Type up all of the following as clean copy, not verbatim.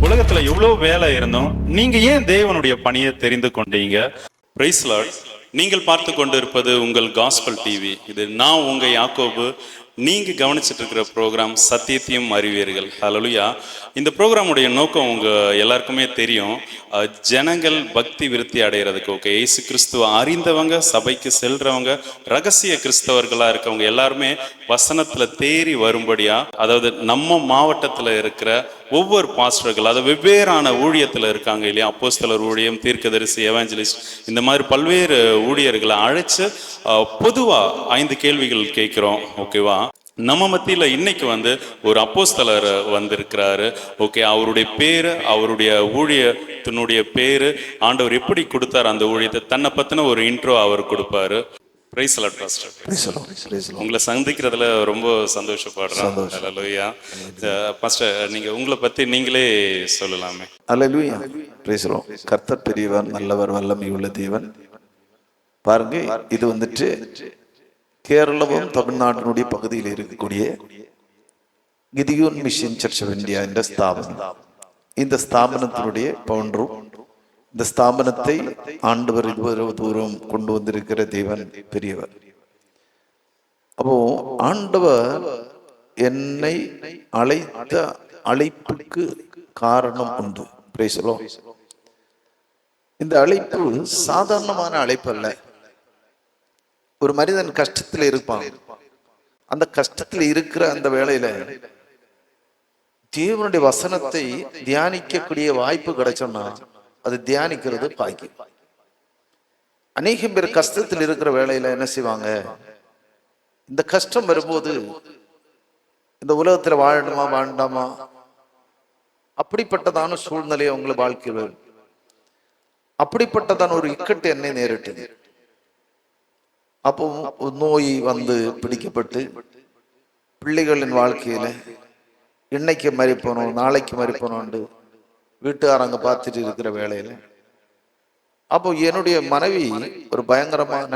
உலகத்துல எவ்வளவு வேலை இருந்தோம், நீங்க ஏன் தேவனுடைய பணியை தெரிந்து கொண்டீங்க? Praise Lord. நீங்கள் பார்த்து கொண்டு இருப்பது உங்கள் காஸ்பல் டிவி. இது நான் உங்க யாக்கோபு. நீங்க கவனிச்சுட்டு இருக்கிற ப்ரோக்ராம் சத்தியத்தையும் அறிவீர்கள். ஹல்லேலூயா. இந்த ப்ரோக்ராமுடைய நோக்கம் உங்க எல்லாருக்குமே தெரியும். ஜனங்கள் பக்தி விருத்தி அடைகிறதுக்கு. ஓகே, இயேசு கிறிஸ்துவ அறிந்தவங்க, சபைக்கு செல்றவங்க, ரகசிய கிறிஸ்தவர்களா இருக்கவங்க எல்லாருமே வசனத்துல தேறி வரும்படியா, அதாவது நம்ம மாவட்டத்துல இருக்கிற ஒவ்வொரு பாஸ்டர்கள், அது வெவ்வேறான ஊழியத்துல இருக்காங்க இல்லையா, அப்போஸ்தலர் ஊழியம், தீர்க்கதரிசி, எவாஞ்சலிஸ்ட், இந்த மாதிரி பல்வேறு ஊழியர்களை அழைச்சு பொதுவா 5 கேள்விகள் கேட்கிறோம். ஓகேவா? நம்ம மத்தியில இன்னைக்கு ஒரு அப்போஸ்தலர் வந்திருக்கிறாரு. ஓகே, அவருடைய பேரு, அவருடைய ஊழியத்தினுடைய பேரு, ஆண்டவர் எப்படி கொடுத்தார் அந்த ஊழியத்தை, தன்னை பத்தின ஒரு இன்ட்ரோ அவர் கொடுப்பாரு. Praise Lord pastor. உங்களை சந்திக்கிறதுல ரொம்ப சந்தோஷப்படுறேன். ஹல்லேலூயா. பாஸ்டர், நீங்க உங்களை பத்தி நீங்களே சொல்லலாமே. ஹல்லேலூயா. Praise Lord. கர்த்தர் பெரியவர், நல்லவர், வல்லமை உள்ள தேவன். பாருங்க, இது கேரளமும் தமிழ்நாட்டினுடைய பகுதியில் இருக்கக்கூடிய Gideon mission church of India என்ற ஸ்தாபனம். இந்த ஸ்தாபனத்தினுடைய பவுண்டரும், இந்த ஸ்தாபனத்தை ஆண்டவர் இவ்வளவு தூரம் கொண்டு வந்திருக்கிற தேவன் பெரியவர். அப்போ ஆண்டவர் என்னை அழைத்த அழைப்புக்கு காரணம் உண்டு. Praise the Lord. இந்த அழைப்பு சாதாரணமான அழைப்பு அல்ல. ஒரு மனிதன் கஷ்டத்தில் இருப்பான். அந்த கஷ்டத்தில் இருக்கிற அந்த வேளையில தேவனுடைய வசனத்தை தியானிக்கக்கூடிய வாய்ப்பு கிடைச்சோம்னா அது தியானிக்கிறது பாக்கியம். அநேகம் பேர் கஷ்டத்தில் இருக்கிற வேளையில என்ன செய்வாங்க, இந்த கஷ்டம் வரும்போது இந்த உலகத்துல வாழணுமா வேண்டாமா, அப்படிப்பட்டதான சூழ்நிலையை உங்களை வாழ்க்கையில், அப்படிப்பட்டதான ஒரு இக்கட்டு என்னை நேரிட்டது. அப்போ நோய் பிடிக்கப்பட்டு பிள்ளைகளின் வாழ்க்கையில இன்னைக்கு மறிப்போனோம், நாளைக்கு மறிப்போனோண்டு வீட்டுக்காரங்க பார்த்துட்டு இருக்கிற வேளையில, அப்போ என்னுடைய மனைவி ஒரு பயங்கரமான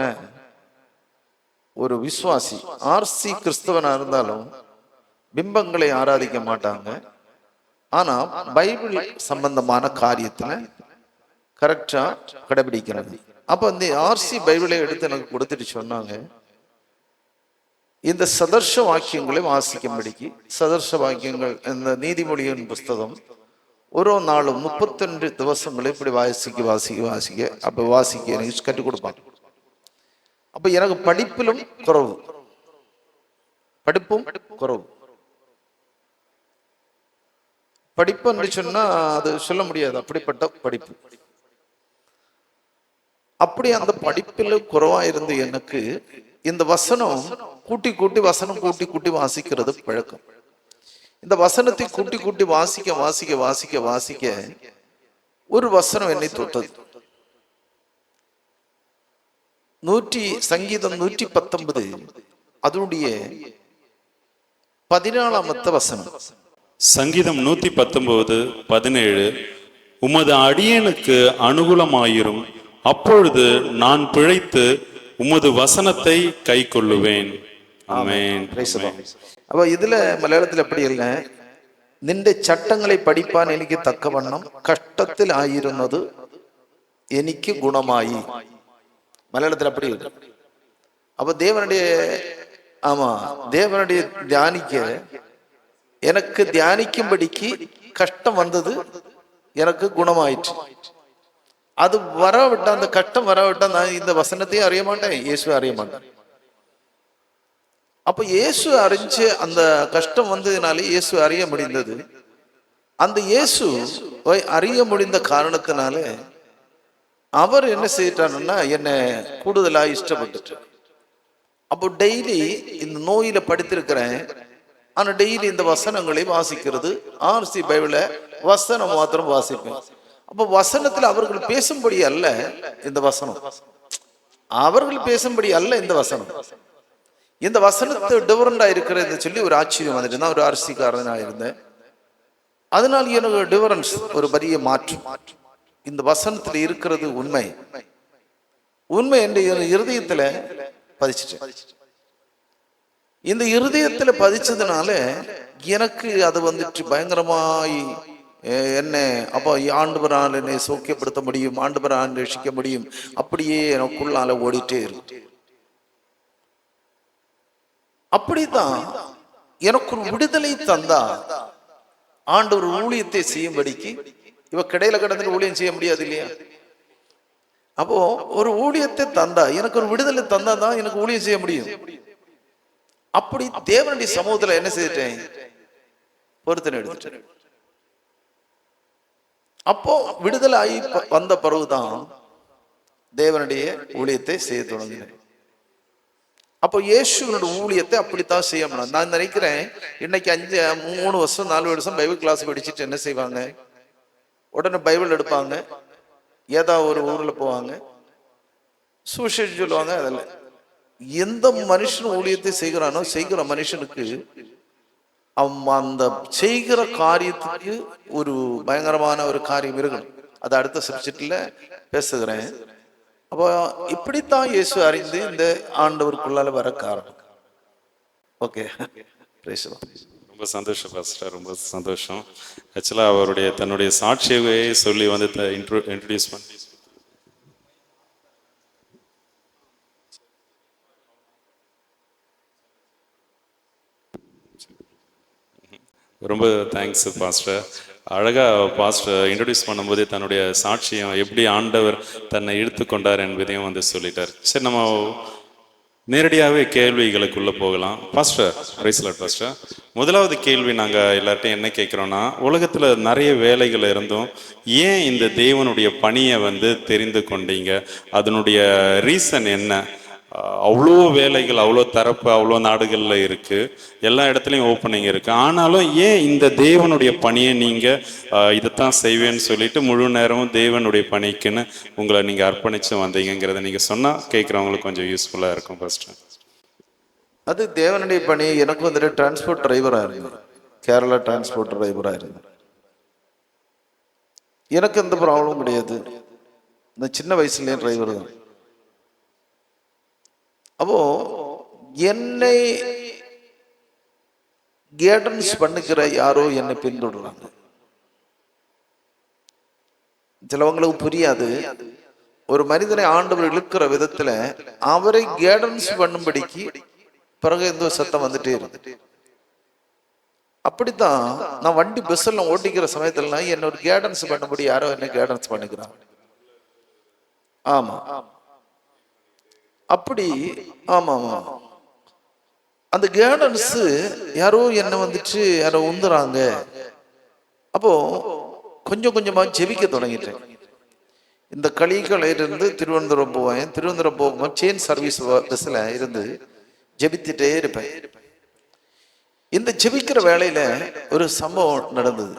ஒரு விசுவாசி, ஆர்சி கிறிஸ்தவனா இருந்தாலும் பிம்பங்களை ஆராதிக்க மாட்டாங்க. ஆனா பைபிள் சம்பந்தமான காரியத்துல கரெக்டா கடைபிடிக்கிறது. அப்ப இந்த ஆர்சி பைபிளை எடுத்து எனக்கு கொடுத்துட்டு சொன்னாங்க, இந்த சதர்ஷ வாக்கியங்களை வாசிக்கும்படிக்கு. சதர்ஷ வாக்கியங்கள் இந்த நீதிமொழியின் புஸ்தகம் ஒரு நாளும் 32 திவசங்களை இப்படி வாசிக்க அப்ப வாசிக்க எனக்கு கற்றுக் கொடுப்பாங்க. அப்ப எனக்கு படிப்பிலும் குறவு, படிப்பும் குறவு. படிப்புன்னு சொன்னா அது சொல்ல முடியாது, அப்படிப்பட்ட படிப்பு. அப்படி அந்த படிப்பில் குறைவா இருந்து எனக்கு இந்த வசனம் கூட்டி கூட்டி வாசிக்கிறது பழக்கம். இந்த வசனத்தை கூட்டி கூட்டி வாசிக்க ஒரு வசனம் என்னை தொட்டது. சங்கீதம் 119 அதனுடைய 14வது வசனம். சங்கீதம் 119:17, உமது அடியேனுக்கு அனுகூலமாயிரும், அப்பொழுது நான் பிழைத்து உமது வசனத்தை கை கொள்ளுவேன். ஆமென். அப்ப இதுல மலையாளத்தில் எப்படி இல்லை, നിന്റെ ചട്ടങ്ങളെ പഠിപ്പാൻ എനിക്ക് തക്കവണ്ണം കഷ്ടത്തിൽ ആയിരുന്നത് എനിക്ക് ഗുണമായി. മലയാളത്തിൽ அப்படி இருக்கு. அப்ப தேவனுடைய தியானிக்க எனக்கு தியானிக்கும்படிக்கு கஷ்டம் வந்தது, எனக்கு குணமாயிற்று. அது வரவிட்டா, அந்த கஷ்டம் வரவிட்டா நான் இந்த வசனத்தையும் அறிய மாட்டேன், இயேசு அறிய மாட்டேன். அப்ப இயேசு அறிஞ்சு அந்த கஷ்டம் வந்ததுனாலே இயேசு அறிய முடிந்தது. அந்த இயேசு அறிய முடிந்த காரணத்தினால அவர் என்ன செய்யறாருன்னா என்னை கூடுதலா இஷ்டப்பட்டுட்டு. அப்போ டெய்லி இந்த நோயில படுத்திருக்கிறேன், ஆனா டெய்லி இந்த வசனங்களை வாசிக்கிறது. ஆர்சி பைபிள வசனம் மாத்திரம் வாசிப்பேன். அப்ப வசனத்துல அவர்கள் பேசும்படி அல்ல இந்த வசனம், அவர்கள் பேசும்படி அல்ல இந்த வசனம். இந்த வசனத்தை டிஃபரண்டா இருக்கிறது சொல்லி ஒரு ஆச்சரியம் வந்துட்டு நான் ஒரு ஆர்சிக்காரனா இருந்தேன். அதனால எனக்கு டிஃபரன்ஸ், ஒரு பெரிய மாற்றம். இந்த வசனத்துல இருக்கிறது உண்மை. உண்மை என்ற இருதயத்துல பதிச்சிட்டேன். இந்த இருதயத்துல பதிச்சதுனால எனக்கு அது வந்துட்டு பயங்கரமாய் என்ன அப்போ ஆண்டவரால் என்னை சௌக்கியப்படுத்த முடியும், ஆண்டவரால் ரட்சிக்க முடியும், அப்படியே எனக்குள்ளால ஓடிட்டே இருக்கு. அப்படித்தான் எனக்கு ஒரு விடுதலை தந்தா ஆண்டவர் ஊழியத்தை செய்யும்படிக்கு. இவ கடையில கடந்து ஊழியம் செய்ய முடியாது இல்லையா? அப்போ ஒரு ஊழியத்தை தந்தா, எனக்கு ஒரு விடுதலை தந்தா தான் எனக்கு ஊழியம் செய்ய முடியும். அப்படி தேவனுடைய சமூகத்துல என்ன செய்துட்டேன், பொருத்தனை எடுத்துட்டேன். அப்போ விடுதலை ஆகி வந்த பிறகுதான் தேவனுடைய ஊழியத்தை செய்ய தொடங்கினேன். அப்போ இயேசுவனுடைய ஊழியத்தை அப்படித்தான் செய்யணும். நான் நினைக்கிறேன் இன்னைக்கு 3 வருஷம் 4 வருஷம் பைபிள் கிளாஸ் படிச்சுட்டு என்ன செய்வாங்க, உடனே பைபிள் எடுப்பாங்க, ஏதாவது ஒரு ஊர்ல போவாங்க, சுவிசேஷம் சொல்லுவாங்க. அதில் எந்த மனுஷன் ஊழியத்தை செய்கிறானோ செய்கிற மனுஷனுக்கு அந்த செய்கிற காரியத்துக்கு ஒரு பயங்கரமான ஒரு காரியம் இருக்கணும். அது அடுத்த சப்ஜெக்ட்ல பேசுகிறேன். அப்போ இப்படித்தான் இயேசு அறிந்து இந்த ஆண்டவருக்குள்ளால வர காரணம். ஓகே, ரொம்ப சந்தோஷம் பாஸ்டர், ரொம்ப சந்தோஷம். ஆக்சுவலாக அவருடைய தன்னுடைய சாட்சியவே சொல்லி வந்து இன்ட்ரோடியூஸ் பண்ணி ரொம்ப தேங்க்ஸ் பாஸ்டர். அழகாக பாஸ்டர் இன்ட்ரடியூஸ் பண்ணும்போதே தன்னுடைய சாட்சியம் எப்படி ஆண்டவர் தன்னை இழுத்து கொண்டார் என்பதையும் வந்து சொல்லிட்டார். சரி, நம்ம நேரடியாகவே கேள்விகளுக்குள்ளே போகலாம். Pastor, praise the Lord pastor. முதலாவது கேள்வி நாங்கள் எல்லார்ட்டையும் என்ன கேட்குறோன்னா, உலகத்தில் நிறைய வேலைகள் இருந்தும் ஏன் இந்த தேவனுடைய பணியை வந்து தெரிந்து கொண்டீங்க? அதனுடைய ரீசன் என்ன? அவ்வளோ வேலைகள், அவ்வளோ தரப்பு, அவ்வளோ நாடுகளில் இருக்குது, எல்லா இடத்துலையும் ஓப்பனிங் இருக்குது. ஆனாலும் ஏன் இந்த தேவனுடைய பணியை நீங்கள் இதைத்தான் செய்வேன்னு சொல்லிட்டு முழு நேரமும் தேவனுடைய பணிக்குன்னு உங்களை நீங்கள் அர்ப்பணித்து வந்தீங்கிறத நீங்கள் சொன்னால் கேட்குறவங்களுக்கு கொஞ்சம் யூஸ்ஃபுல்லாக இருக்கும். ஃபர்ஸ்ட் அது தேவனுடைய பணி. எனக்கு வந்துட்டு டிரான்ஸ்போர்ட் டிரைவராக இருந்தேன், கேரளா டிரான்ஸ்போர்ட் டிரைவராக இருந்தேன். எனக்கு எந்த ப்ராப்ளமும் கிடையாது. இந்த சின்ன வயசுலேயே டிரைவர் தான். அப்போ என்னை கைடன்ஸ் பண்ணுகிற யாரோ என்னை பின்தொடர்றாங்க. சிலவங்களுக்கு புரியாது. ஒரு மனிதனை ஆண்டவர் இழுக்கிற விதத்துல அவரை கைடன்ஸ் பண்ணும்படிக்கு பிறகு எந்த சத்தம் வந்துட்டே இருக்கு. அப்படித்தான் நான் வண்டி பஸ் எல்லாம் ஓட்டிக்கிற சமயத்துல என்ன ஒரு கைடன்ஸ் பண்ணும்படி யாரோ என்ன கைடன்ஸ் பண்ணுகிறாங்க. ஆமா, அப்படி ஆமா ஆமா, அந்த கைடன்ஸ் யாரோ என்ன வந்துட்டு யாரோ உந்துறாங்க. அப்போ கொஞ்சம் கொஞ்சமா ஜெபிக்க தொடங்கிட்டேன். இந்த களிகளிலிருந்து திருவனந்தபுரம் போவேன். திருவனந்தபுரம் போகும்போது செயின் சர்வீஸ் பஸ்ல இருந்து ஜெபித்துட்டே இருப்பேன். இந்த ஜெபிக்கிற வேலையில ஒரு சம்பவம் நடந்தது.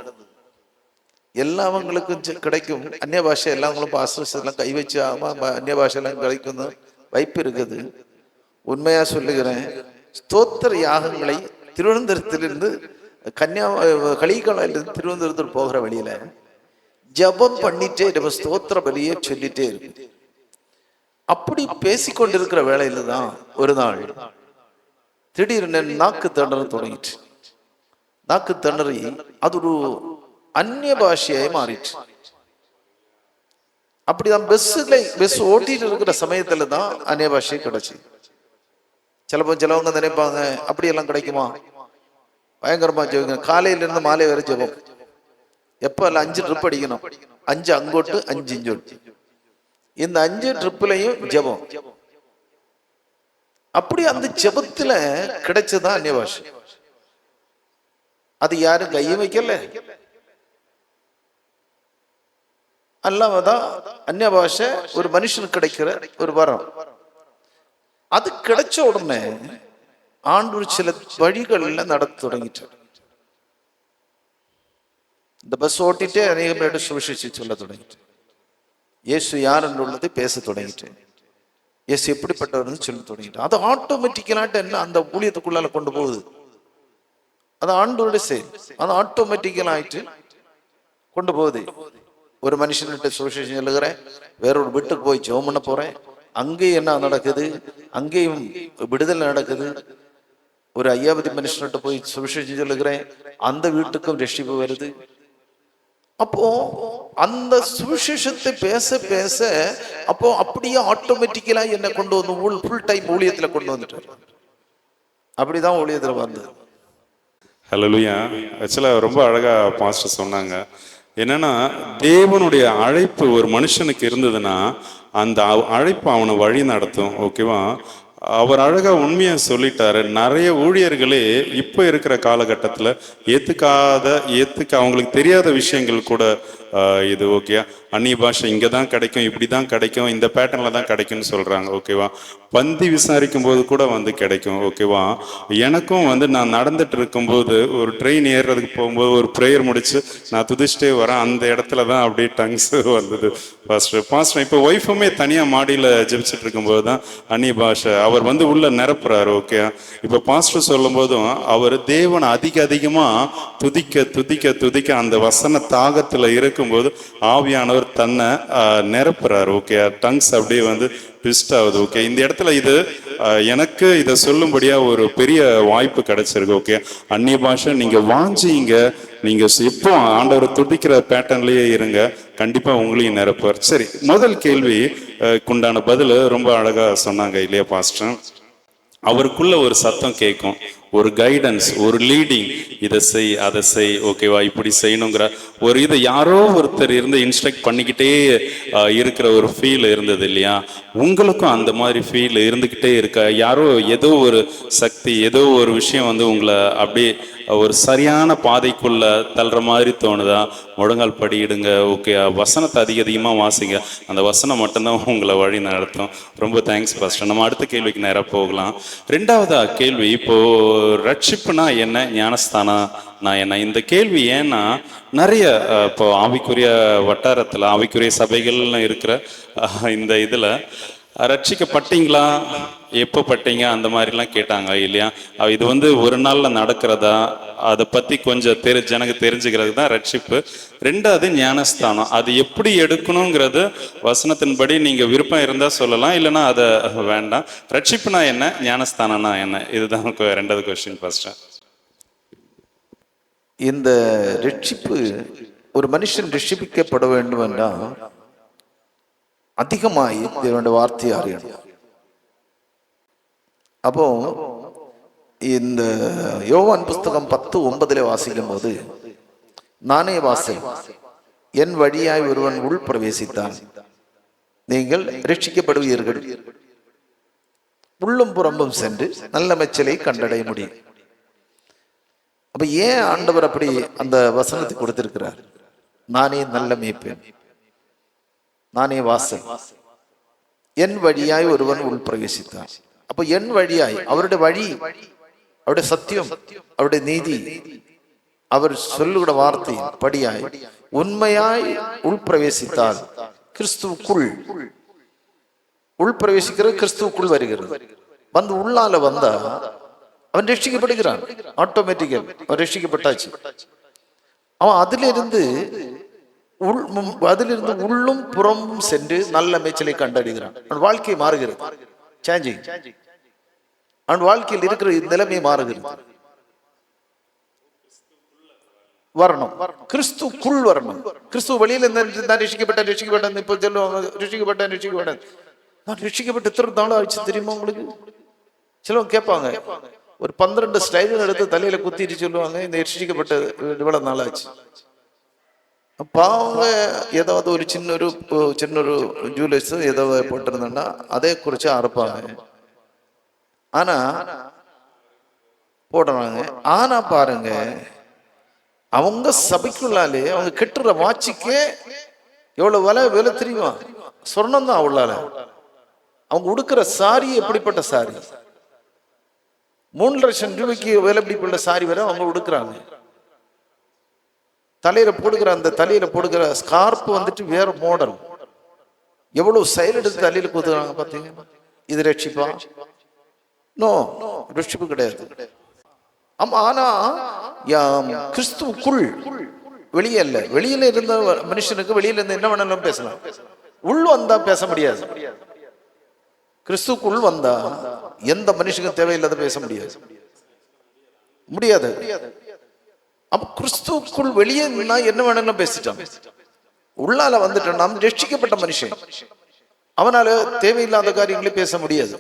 எல்லாவங்களுக்கும் கிடைக்கும் அந்நிய பாஷை, எல்லாவங்களும் பாஸ்டர்ஸ் எல்லாம் கை வச்சு ஆமா அந்நிய பாஷை எல்லாம் கிடைக்கும் வைப்பு இருக்குது. உண்மையா சொல்லுகிறேன், ஸ்தோத்திர யாகங்களை திருவனந்தபுரத்திலிருந்து களிகாலிலிருந்து திருவனந்தபுரத்தில் போகிற வழியில ஜபம் பண்ணிட்டே நம்ம ஸ்தோத்திர பலியே சொல்லிட்டே இருக்கு. அப்படி பேசிக்கொண்டிருக்கிற வேலையில தான் ஒரு நாள் திடீர்னு நாக்கு திணற தொடங்கிட்டு, நாக்கு திணறி அது ஒரு அந்நிய பாஷையாய் மாறிட்டு. அப்படிதான் பஸ் ஓட்டிட்டு இருக்கிற சமயத்துல தான் அந்நிய பாஷை கிடைச்சு. சிலவங்க நினைப்பாங்க அப்படியெல்லாம் கிடைக்குமா, பயங்கரமா ஜெபம், காலையில இருந்து மாலை வரை ஜெபம். எப்ப 5 ட்ரிப் அடிக்கணும், 5 அங்கோட்டு 5 இங்கோட்டு, இந்த 5 ட்ரிப்லையும் ஜெபம். அப்படி அந்த ஜெபத்துல கிடைச்சதான் அந்நிய பாஷை. அது யாரும் கையும் வைக்கல, அல்லாமதான் அந்நிய பாஷை ஒரு மனுஷனுக்கு கிடைக்கிற ஒரு வரம். அது கிடைச்ச உடனே ஆண்டவர் சில வழிகள்ல நடத்த தொடங்கிட்டார். இந்த பஸ் ஓட்டிட்டே அநேக பேர் சுவிசேஷத்தை சொல்ல தொடங்கிட்டேன். இயேசு யார் என்று உள்ளதை பேச தொடங்கிட்டேன். இயேசு எப்படிப்பட்டவர் சொல்ல தொடங்கிட்டேன். அது ஆட்டோமேட்டிக்கலாட்டு என்ன அந்த ஊழியத்துக்குள்ளால கொண்டு போகுது. அது ஆண்டவருடைய செயல். அது ஆட்டோமேட்டிக்கலாயிட்டு கொண்டு போகுது. ஒரு மனுஷன்கிட்ட சுவிசேஷம் சொல்லுகிறேன், வேற ஒரு வீட்டுக்கு போய் ஜெபம் பண்ண போறேன், அங்கே என்ன நடக்குது, அங்கேயும் விடுதலை நடக்குது. ஒரு 50 மனுஷன்கிட்ட போய் சுவிசேஷம் சொல்லுகிறேன், அந்த வீட்டுக்கும் ரட்சிப்பு வருது. அப்போ அந்த சுவிசேஷத்தை பேச பேச அப்போ அப்படியே ஆட்டோமேட்டிக்கலா என்ன கொண்டு வந்து ஃபுல் டைம் ஊழியத்துல கொண்டு வந்துட்டார். அப்படிதான் ஊழியத்துல வந்தது. ஹல்லேலூயா. ஆக்சுவலாக ரொம்ப அழகா பாஸ்டர் சொன்னாங்க. என்னன்னா, தேவனுடைய அழைப்பு ஒரு மனுஷனுக்கு இருந்ததுன்னா அந்த அழைப்பு அவனை வழி நடத்தும். ஓகேவா? அவர் அழகா உண்மையா சொல்லிட்டாரு. நிறைய ஊழியர்களே இப்ப இருக்கிற காலகட்டத்துல ஏத்துக்க அவங்களுக்கு தெரியாத விஷயங்கள் கூட இது ஓகே அந்நிய பாஷை இங்கே தான் கிடைக்கும், இப்படி தான் கிடைக்கும், இந்த பேட்டர்னில் தான் கிடைக்கும்னு சொல்கிறாங்க. ஓகேவா? பந்தி விசாரிக்கும் போது கூட வந்து கிடைக்கும். ஓகேவா? எனக்கும் வந்து நான் நடந்துட்டு இருக்கும்போது ஒரு ட்ரெயின் ஏறுறதுக்கு போகும்போது ஒரு ப்ரேயர் முடிச்சு நான் துதிச்சிட்டே வரேன். அந்த இடத்துல தான் அப்படியே டங்ஸ் வந்தது. பாஸ்டர் இப்போ ஒய்ஃபுமே தனியாக மாடியில் ஜெபிச்சுட்டு இருக்கும்போது தான் அந்நிய பாஷை அவர் வந்து உள்ள நிரப்புறாரு. ஓகே, இப்போ பாஸ்டர் சொல்லும் போதும் அவர் தேவனை அதிகமாக துதிக்க அந்த வசன தாகத்தில் இருக்கும்போது ஆவியானவர் தன்னை நிரப்புறாரு. ஓகே, டங்ஸ் அப்படியே வந்து ட்விஸ்ட் ஆகுது. ஓகே, இந்த இடத்துல இது எனக்கு இதை சொல்லும்படியா ஒரு பெரிய வாய்ப்பு கிடைச்சிருக்கு. ஓகே, அந்நிய பாஷை நீங்க வாஞ்சிங்க, நீங்க எப்போ ஆண்டவர் துடிக்கிற பேட்டர்ன்லயே இருங்க, கண்டிப்பா உங்களையும் நிரப்புவார். சரி, முதல் கேள்வி உண்டான பதில் ரொம்ப அழகா சொன்னாங்க இல்லையா பாஸ்டர்? அவருக்குள்ள ஒரு சத்தம் கேட்கும், ஒரு கைடன்ஸ், ஒரு லீடிங், இதை செய் அதை செய், ஓகேவா, இப்படி செய்யணுங்கிற ஒரு இதை யாரோ ஒருத்தர் இருந்து இன்ஸ்ட்ரக்ட் பண்ணிக்கிட்டே இருக்கிற ஒரு ஃபீல் இருந்தது இல்லையா? உங்களுக்கும் அந்த மாதிரி ஃபீல் இருந்துக்கிட்டே இருக்க? யாரோ ஏதோ ஒரு சக்தி, ஏதோ ஒரு விஷயம் வந்து உங்களை அப்படியே ஒரு சரியான பாதைக்குள்ள தள்ளுற மாதிரி தோணுதா? முழங்கால் படியிடுங்க. ஓகே, வசனத்தை அதிகமாக வாசிங்க, அந்த வசனம் மட்டும்தான் உங்களை வழி நடத்தும். ரொம்ப தேங்க்ஸ் பாஸ்டர். நம்ம அடுத்த கேள்விக்கு நேராக போகலாம். ரெண்டாவதா கேள்வி, இப்போ ரட்சிப்புனா என்ன, ஞானஸ்தானா என்ன? இந்த கேள்வி ஏன்னா நிறைய இப்போ ஆவிக்குரிய வட்டாரத்தில் ஆவிக்குரிய சபைகள்னு இருக்கிற இந்த இதில் ரட்சிக்கப்பட்டீங்களா, எப்போ பட்டீங்க, அந்த மாதிரிலாம் கேட்டாங்க இல்லையா? இது வந்து ஒரு நாளில் நடக்கிறதா, அதை பற்றி கொஞ்சம் எனக்கு தெரிஞ்சுக்கிறது தான் ரட்சிப்பு. ரெண்டாவது ஞானஸ்தானம், அது எப்படி எடுக்கணுங்கிறது வசனத்தின்படி நீங்கள் விருப்பம் இருந்தால் சொல்லலாம், இல்லைன்னா அதை வேண்டாம். ரட்சிப்புனா என்ன, ஞானஸ்தானம்னா என்ன? இதுதான் ரெண்டாவது கொஸ்டின் ஃபர்ஸ்ட். இந்த ரட்சிப்பு, ஒரு மனுஷன் ரட்சிப்பிக்கப்பட வேண்டும் என்றால் அதிகமாய் தேவனுடைய வார்த்தையை அறியணும். அப்போ இந்த யோவான் புஸ்தகம் 10:9 வாசிக்கும் போது, நானே வாசல், என் வழியாய் ஒருவன் உள் பிரவேசித்தான் நீங்கள் ரட்சிக்கப்படுவீர்கள், உள்ளும் புறம்பும் சென்று நல்ல மேய்ச்சலை கண்டடைய முடியும். அப்ப ஏன் ஆண்டவர் அப்படி அந்த வசனத்தை கொடுத்திருக்கிறார்? நானே நல்ல மேய்ப்பேன், நானே வாசல், என் வழியாய் ஒருவன் உள் பிரவேசித்தான். அப்ப என் வழியாய், அவருடைய வழி, அவருடைய சத்தியம், அவருடைய நீதி, அவர் சொல்லுகிற வார்த்தை படியாய் உண்மையாய் உள் பிரவேசித்தால், கிறிஸ்துவுக்குள் உள் பிரவேசிக்கிறது, கிறிஸ்துவுக்குள் வருகிறது. வந்து உள்ளால வந்தா அவன் ரட்சிக்கப்படுகிறான். ஆட்டோமேட்டிக்கல் அவன் ரட்சிக்கப்பட்டாச்சு. அவன் அதிலிருந்து உள்ளும் புறமும் சென்று நல்ல மேய்ச்சலை கண்டடைகிறான். அவன் வாழ்க்கை மாறுகிறது, சேஞ்சிங். அவன் வாழ்க்கையில் இருக்கிற நிலைமை மாறுகிறது. வரணும், கிறிஸ்துக்குள் வரணும். கிறிஸ்துவ வழியில் நான் ரட்சிக்கப்பட்டேன் இப்போ சொல்லுவாங்க, ரட்சிக்கப்பட்டேன். நான் ரட்சிக்கப்பட்டு எத்தனை நாள் ஆச்சு தெரியுமா உங்களுக்கு? சிலவங்க கேட்பாங்க, ஒரு 12 ஸ்டைல் எடுத்து தலையில குத்திட்டு சொல்லுவாங்க, இந்த ரட்சிக்கப்பட்ட இவ்வளவு நாள் ஆச்சு. அப்ப அவங்க ஏதாவது ஒரு சின்ன ஜூவலர்ஸ் ஏதோ போட்டிருந்தா அதே குறிச்சு அறுப்பாங்க. ஆனா போடுறாங்க. ஆனா பாருங்க, அவங்க சபைக்குள்ளாலே அவங்க கெட்டுற வாட்சிக்கே எவ்வளவு விலை தெரியுமா? சொர்ணம் தான் உள்ளால. அவங்க உடுக்கிற சாரி எப்படிப்பட்ட சாரி, 3 லட்சம் ரூபாய்க்கு விலை பிடிப்புள்ள சாரி வரை அவங்க உடுக்குறாங்க. தலையில போடுகிற ஸ்கார்ப் வந்துட்டு வேற மாடல். எவ்வளவு செயல் எடுத்து தலையில கூத்துறாங்க பாத்தீங்க. இது ரட்சிப்பா? நோ, ரட்சிப்பு கிடையாது. ஆமா, ஆனா கிறிஸ்துவுக்குள், வெளியே இல்ல. வெளியில இருந்த மனுஷனுக்கு வெளியில இருந்து என்ன வேணாலும் பேசலாம், உள்ள வந்தா பேச முடியாது. கிறிஸ்துக்குள் வந்தா எந்த மனுஷனுக்கும் தேவையில்லாத பேச முடியாது. அப்ப கிறிஸ்துக்குள் வெளியே நின்னா என்ன வேணும்னு பேசிட்டான். உள்ளால வந்துட்டான். நாம் ரட்சிக்கப்பட்ட மனுஷன், அவனால தேவையில்லாத காரியங்களை பேச முடியாது.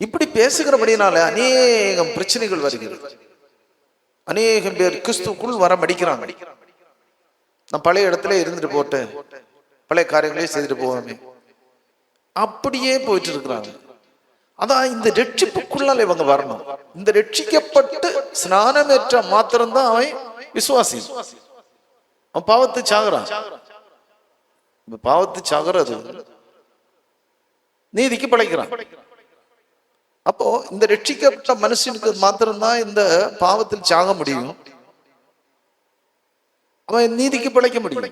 இப்படி பேசுகிறபடினால அநேகம் பிரச்சனைகள் வருகிறது. அநேகம் பேர் கிறிஸ்துக்குள் வர மடிக்கிறாங்க. நான் பழைய இடத்துல இருந்துட்டு போட்டு பழைய காரியங்களே செய்துட்டு போவோமே, அப்படியே போயிட்டு இருக்கிறாங்க. அதான் இந்த ரட்சிப்புக்குள்ளால இவங்க வரணும். இந்த ரட்சிக்கப்பட்டு ஸ்நானமேற்ற மாத்திரம்தான் அவன் விசுவாசி. அவன் பாவத்தை சாகுறான். பாவத்தை சாகுறது நீதிக்கு படைக்கிறான். அப்போ இந்த ரட்சிக்கப்பட்ட மனுஷனுக்கு மாத்திரம்தான் இந்த பாவத்தில் சாக முடியும், அவன் நீதிக்கு பிழைக்க முடியும்.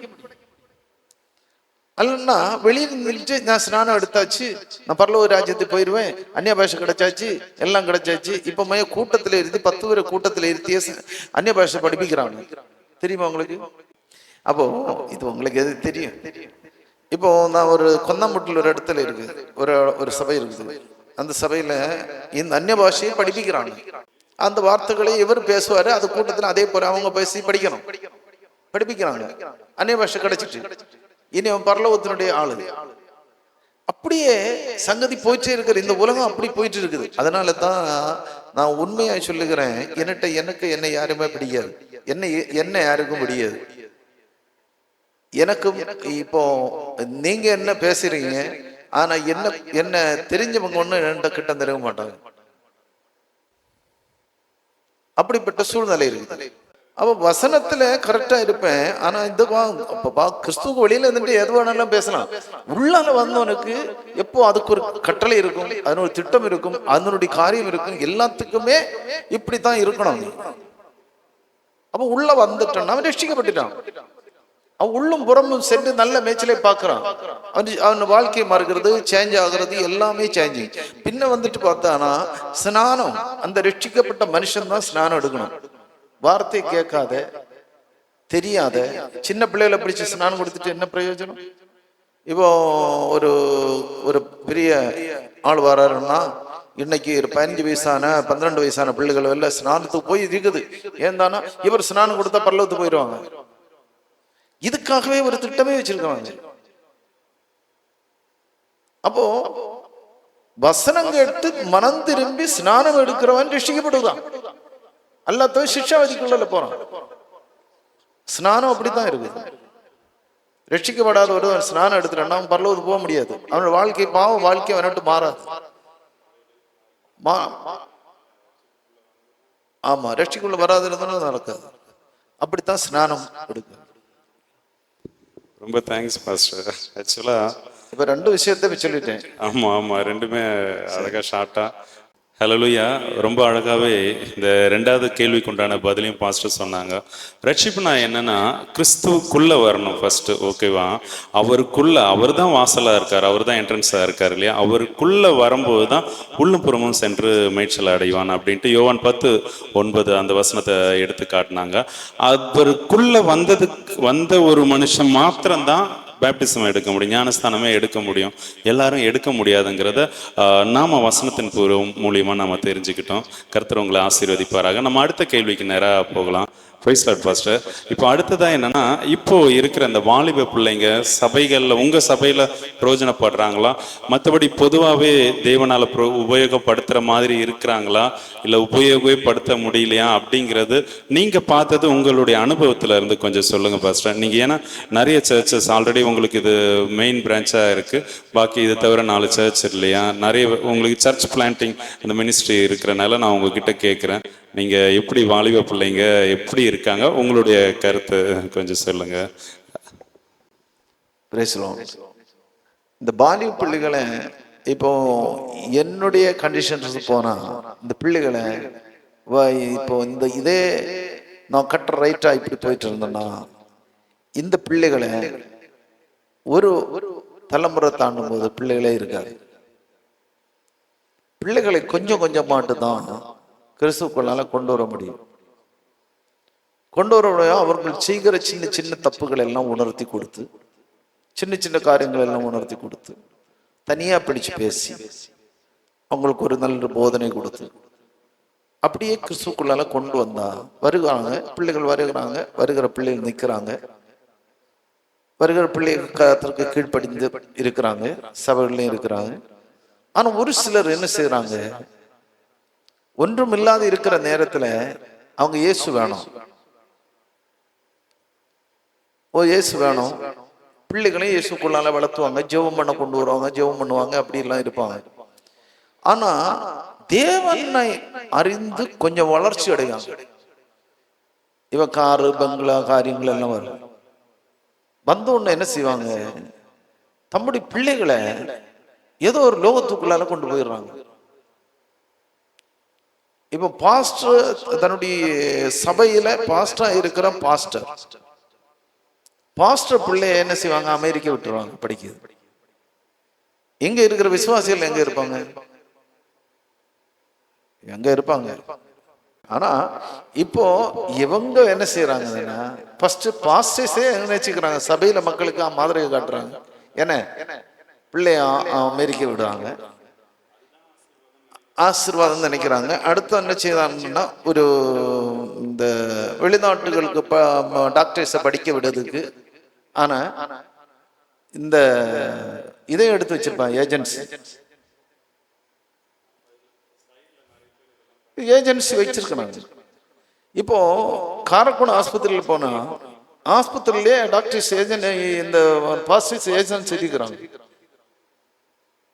அல்லன்னா வெளியில் நின்று நான் ஸ்நானம் எடுத்தாச்சு, நான் பரலோக ராஜ்யத்துக்கு போயிடுவேன், அந்நிய பாஷை கிடைச்சாச்சு, எல்லாம் கிடைச்சாச்சு. இப்ப மைய கூட்டத்துல இருந்து 10 பேரை கூட்டத்துல இருத்திய அந்நிய பாஷை படிப்பிக்கிறாங்க. தெரியுமா உங்களுக்கு? அப்போ இது உங்களுக்கு எது தெரியும்? இப்போ நான் ஒரு கொன்னம்பட்டில் ஒரு இடத்துல இருக்கு, ஒரு சபை இருக்குது. அந்த சபையில இந்த அந்நிய பாஷையை படிப்பிக்கிறாங்க. அந்த வார்த்தைகளை இவர் பேசுவாரு, அது கூட்டத்துல அதே போல அவங்க பேசி படிக்கணும், படிப்பிக்கிறாங்க. அந்நிய பாஷை கிடைச்சிட்டு இனி அவன் பரலோகத்தினுடைய ஆளு. அப்படியே சங்கதி போயிட்டே இருக்கிற இந்த உலகம் அப்படி போயிட்டு இருக்குது. அதனால தான் நான் உண்மையா சொல்லுகிறேன், என்னை யாருமே பிடிக்காது, என்ன யாருக்கும் பிடிக்காது. எனக்கும் இப்போ நீங்க என்ன பேசுறீங்க, ஆனா என்ன தெரிஞ்சவங்க ஒண்ணு என்கிட்ட கிட்ட நெருங்க மாட்டாங்க. அப்படிப்பட்ட சூழ்நிலை இருக்குது. அப்ப வசனத்துல கரெக்டா இருப்பேன், ஆனா இந்த கிறிஸ்துவ வெளியில இருந்துட்டு எது வேணாலும் பேசலாம். உள்ளால வந்தவனுக்கு எப்போ அதுக்கு ஒரு கட்டளை இருக்கும், அதனோட திட்டம் இருக்கும், அதனுடைய காரியம் இருக்கும், எல்லாத்துக்குமே இப்படித்தான் இருக்கணும். அப்ப உள்ள வந்துட்டான், அவன் ரட்சிக்கப்பட்டுட்டான். அவன் உள்ளும் புறமும் சென்று நல்ல மேய்ச்சலை பார்க்கறான். அவன் வாழ்க்கை மாறுகிறது, சேஞ்ச் ஆகுறது, எல்லாமே சேஞ்சிங். பின்ன வந்துட்டு பார்த்தானா ஸ்நானம், அந்த ரட்சிக்கப்பட்ட மனுஷன் தான் ஸ்நானம் எடுக்கணும். வார்த்தை கேட்காத, தெரியாத சின்ன பிள்ளைகளை பிடிச்சி ஸ்நானம் கொடுத்துட்டு என்ன பிரயோஜனம்? இப்போ ஒரு பெரிய ஆள் வராருன்னா இன்னைக்கு 15 வயசான 12 வயசான பிள்ளைகள் எல்லாம் ஸ்நானத்துக்கு போய் இருக்குது. ஏந்தானா இவர் ஸ்நானம் கொடுத்தா பரலோகத்துக்கு போயிடுவாங்க. இதுக்காகவே ஒரு திட்டமே வச்சிருக்காங்க. அப்போ வசனம் கேட்டு மனம் திரும்பி ஸ்நானம் எடுக்கிறவன் ரட்சிக்கப்படுவான், அல்லாத சிக்ஷாவதிக்குள்ள போறான். ஸ்நானம் அப்படித்தான் இருக்குது. ரட்சிக்கப்படாத ஒரு ஸ்நானம் எடுத்துட்டான் அவன் பரலோகத்துக்கு போக முடியாது. அவனோட வாழ்க்கை பாவம் வாழ்க்கை அவனட்டு மாறாது. ஆமா, ரட்சிக்குள்ள வராது இருந்தாலும் நடக்காது. அப்படித்தான் ஸ்நானம் எடுக்க. ரொம்ப தேங்க்ஸ் பாஸ்டர். ஆக்சுவலா இப்ப 2 விஷயத்த சொல்லிட்டேன். ஆமா ரெண்டுமே அழகா ஷார்ட்டா. ஹல்லேலூயா. ரொம்ப அழகாவே இந்த 2வது கேள்விக்கு உண்டான பதிலையும் பாஸ்டர் சொன்னாங்க. ரட்சிப்புனா என்னன்னா கிறிஸ்துவுக்குள்ள வரணும் ஃபர்ஸ்ட், ஓகேவா? அவருக்குள்ள, அவர் தான் வாசலா இருக்கார், அவர் தான் என்ட்ரன்ஸா இருக்கார் இல்லையா? அவருக்குள்ள வரும்போது தான் உள்ளும் புறமும் சென்று மேய்ச்சல் அடைவான் அப்படின்ட்டு யோவான் 10:9 அந்த வசனத்தை எடுத்து காட்டினாங்க. அவருக்குள்ள வந்த ஒரு மனுஷன் மாத்திரம்தான் பேப்டிசம் எடுக்க முடியும், ஞானஸ்தானமே எடுக்க முடியும். எல்லாரும் எடுக்க முடியாதுங்கிறத நாம வசனத்தின் மூலியமா நாம தெரிஞ்சுக்கிட்டோம். கர்த்தர் உங்களை ஆசீர்வதிப்பாராக. நம்ம அடுத்த கேள்விக்கு நேராக போகலாம். Praise Lord pastor. இப்போ அடுத்ததா என்னன்னா, இப்போ இருக்கிற இந்த வாலிப பிள்ளைங்க சபைகள்ல, உங்க சபையில பிரயோஜனப்படுறாங்களா, மற்றபடி பொதுவாகவே தேவனால உபயோகப்படுத்துற மாதிரி இருக்கிறாங்களா, இல்லை உபயோகப்படுத்த முடியலையா அப்படிங்கிறது நீங்க பார்த்தது உங்களுடைய அனுபவத்துல இருந்து கொஞ்சம் சொல்லுங்க பாஸ்டர். நீங்க ஏன்னா நிறைய சர்ச்சஸ் ஆல்ரெடி உங்களுக்கு இது மெயின் பிரான்ச்சா இருக்கு, பாக்கி இதை தவிர 4 சர்ச் இல்லையா, நிறைய உங்களுக்கு சர்ச் பிளான்டிங் அந்த மினிஸ்ட்ரி இருக்கிறனால நான் உங்ககிட்ட கேட்குறேன், நீங்க எப்படி வாலிப பிள்ளைங்க எப்படி இருக்காங்க, உங்களுடைய கருத்து கொஞ்சம் சொல்லுங்க. இந்த வாலிப பிள்ளைகளை இப்போ என்னுடைய கண்டிஷன்ஸ் போனா, இந்த பிள்ளைகளை இப்போ இதே நான் கட்டுற ரைட்டா இப்படி போயிட்டு இருந்தேன்னா, இந்த பிள்ளைகளை ஒரு தலைமுறை தாண்டும் போது பிள்ளைகளே இருக்காது. பிள்ளைகளை கொஞ்சம் கொஞ்சமாட்டு தான் கிறிஸ்துவுக்குள்ளால கொண்டு வர முடியும். கொண்டு வர முடியும். அவர்கள் செய்கிற சின்ன சின்ன தப்புகள் எல்லாம் உணர்த்தி கொடுத்து, சின்ன சின்ன காரியங்கள் எல்லாம் உணர்த்தி கொடுத்து, தனியா பிடிச்சு பேசி அவங்களுக்கு ஒரு நல்ல போதனை கொடுத்து அப்படியே கிறிஸ்துக்குள்ளால கொண்டு வந்தா வருகிறாங்க, பிள்ளைகள் வருகிறாங்க, வருகிற பிள்ளைகள் நிற்கிறாங்க, வருகிற பிள்ளைகள் கர்த்தருக்கு கீழ்ப்படிந்து இருக்கிறாங்க, சபைகள்லையும் இருக்கிறாங்க. ஆனா ஒரு சிலர் என்ன செய்யறாங்க, ஒன்றும் இல்லாத இருக்கிற நேரத்துல அவங்க இயேசு வேணும், இயேசு வேணும், பிள்ளைகளையும் இயேசுக்குள்ளால வளர்த்துவாங்க, ஜெபம் பண்ண கொண்டு வருவாங்க, ஜெபம் பண்ணுவாங்க, அப்படி எல்லாம் இருப்பாங்க. ஆனா தேவனை அறிந்து கொஞ்சம் வளர்ச்சி அடையாங்க. இவன் காரு பங்களா காரியங்கள் எல்லாம் வரும். வந்த உடனே என்ன செய்வாங்க, தம்முடைய பிள்ளைகளை ஏதோ ஒரு லோகத்துக்குள்ளால கொண்டு போயிடுறாங்க. இப்ப பாஸ்டர் தன்னுடைய சபையில பாஸ்டரா இருக்கிற பாஸ்டர் பிள்ளைய என்ன செய்வாங்க, அமெரிக்கா விட்டுருவாங்க படிக்குது. எங்க இருக்கிற விசுவாசிகள் எங்க இருப்பாங்க, எங்க இருப்பாங்க. ஆனா இப்போ இவங்க என்ன செய்யறாங்கன்னா, ஃபர்ஸ்ட் பாஸ்டர்ஸே நினைச்சுக்கிறாங்க, சபையில மக்களுக்கு மாதிரி காட்டுறாங்க, என்ன பிள்ளைய அமெரிக்கா விடுவாங்க, ஆசீர்வாதம் நினைக்கிறாங்க. அடுத்து என்ன செய்யறாங்கன்னா, ஒரு இந்த வெளிநாட்டுகளுக்கு டாக்டர்ஸை படிக்க விடுறதுக்கு, ஆனா இந்த இதை எடுத்து வச்சிருப்பாங்க ஏஜென்சி வச்சிருக்கிறாங்க. இப்போ காரக்குணம் ஆஸ்பத்திரியில் போனா ஆஸ்பத்திரியிலே டாக்டர்ஸ் இந்த பாஸ்டர்ஸ் ஏஜென்சி இருக்கிறாங்க.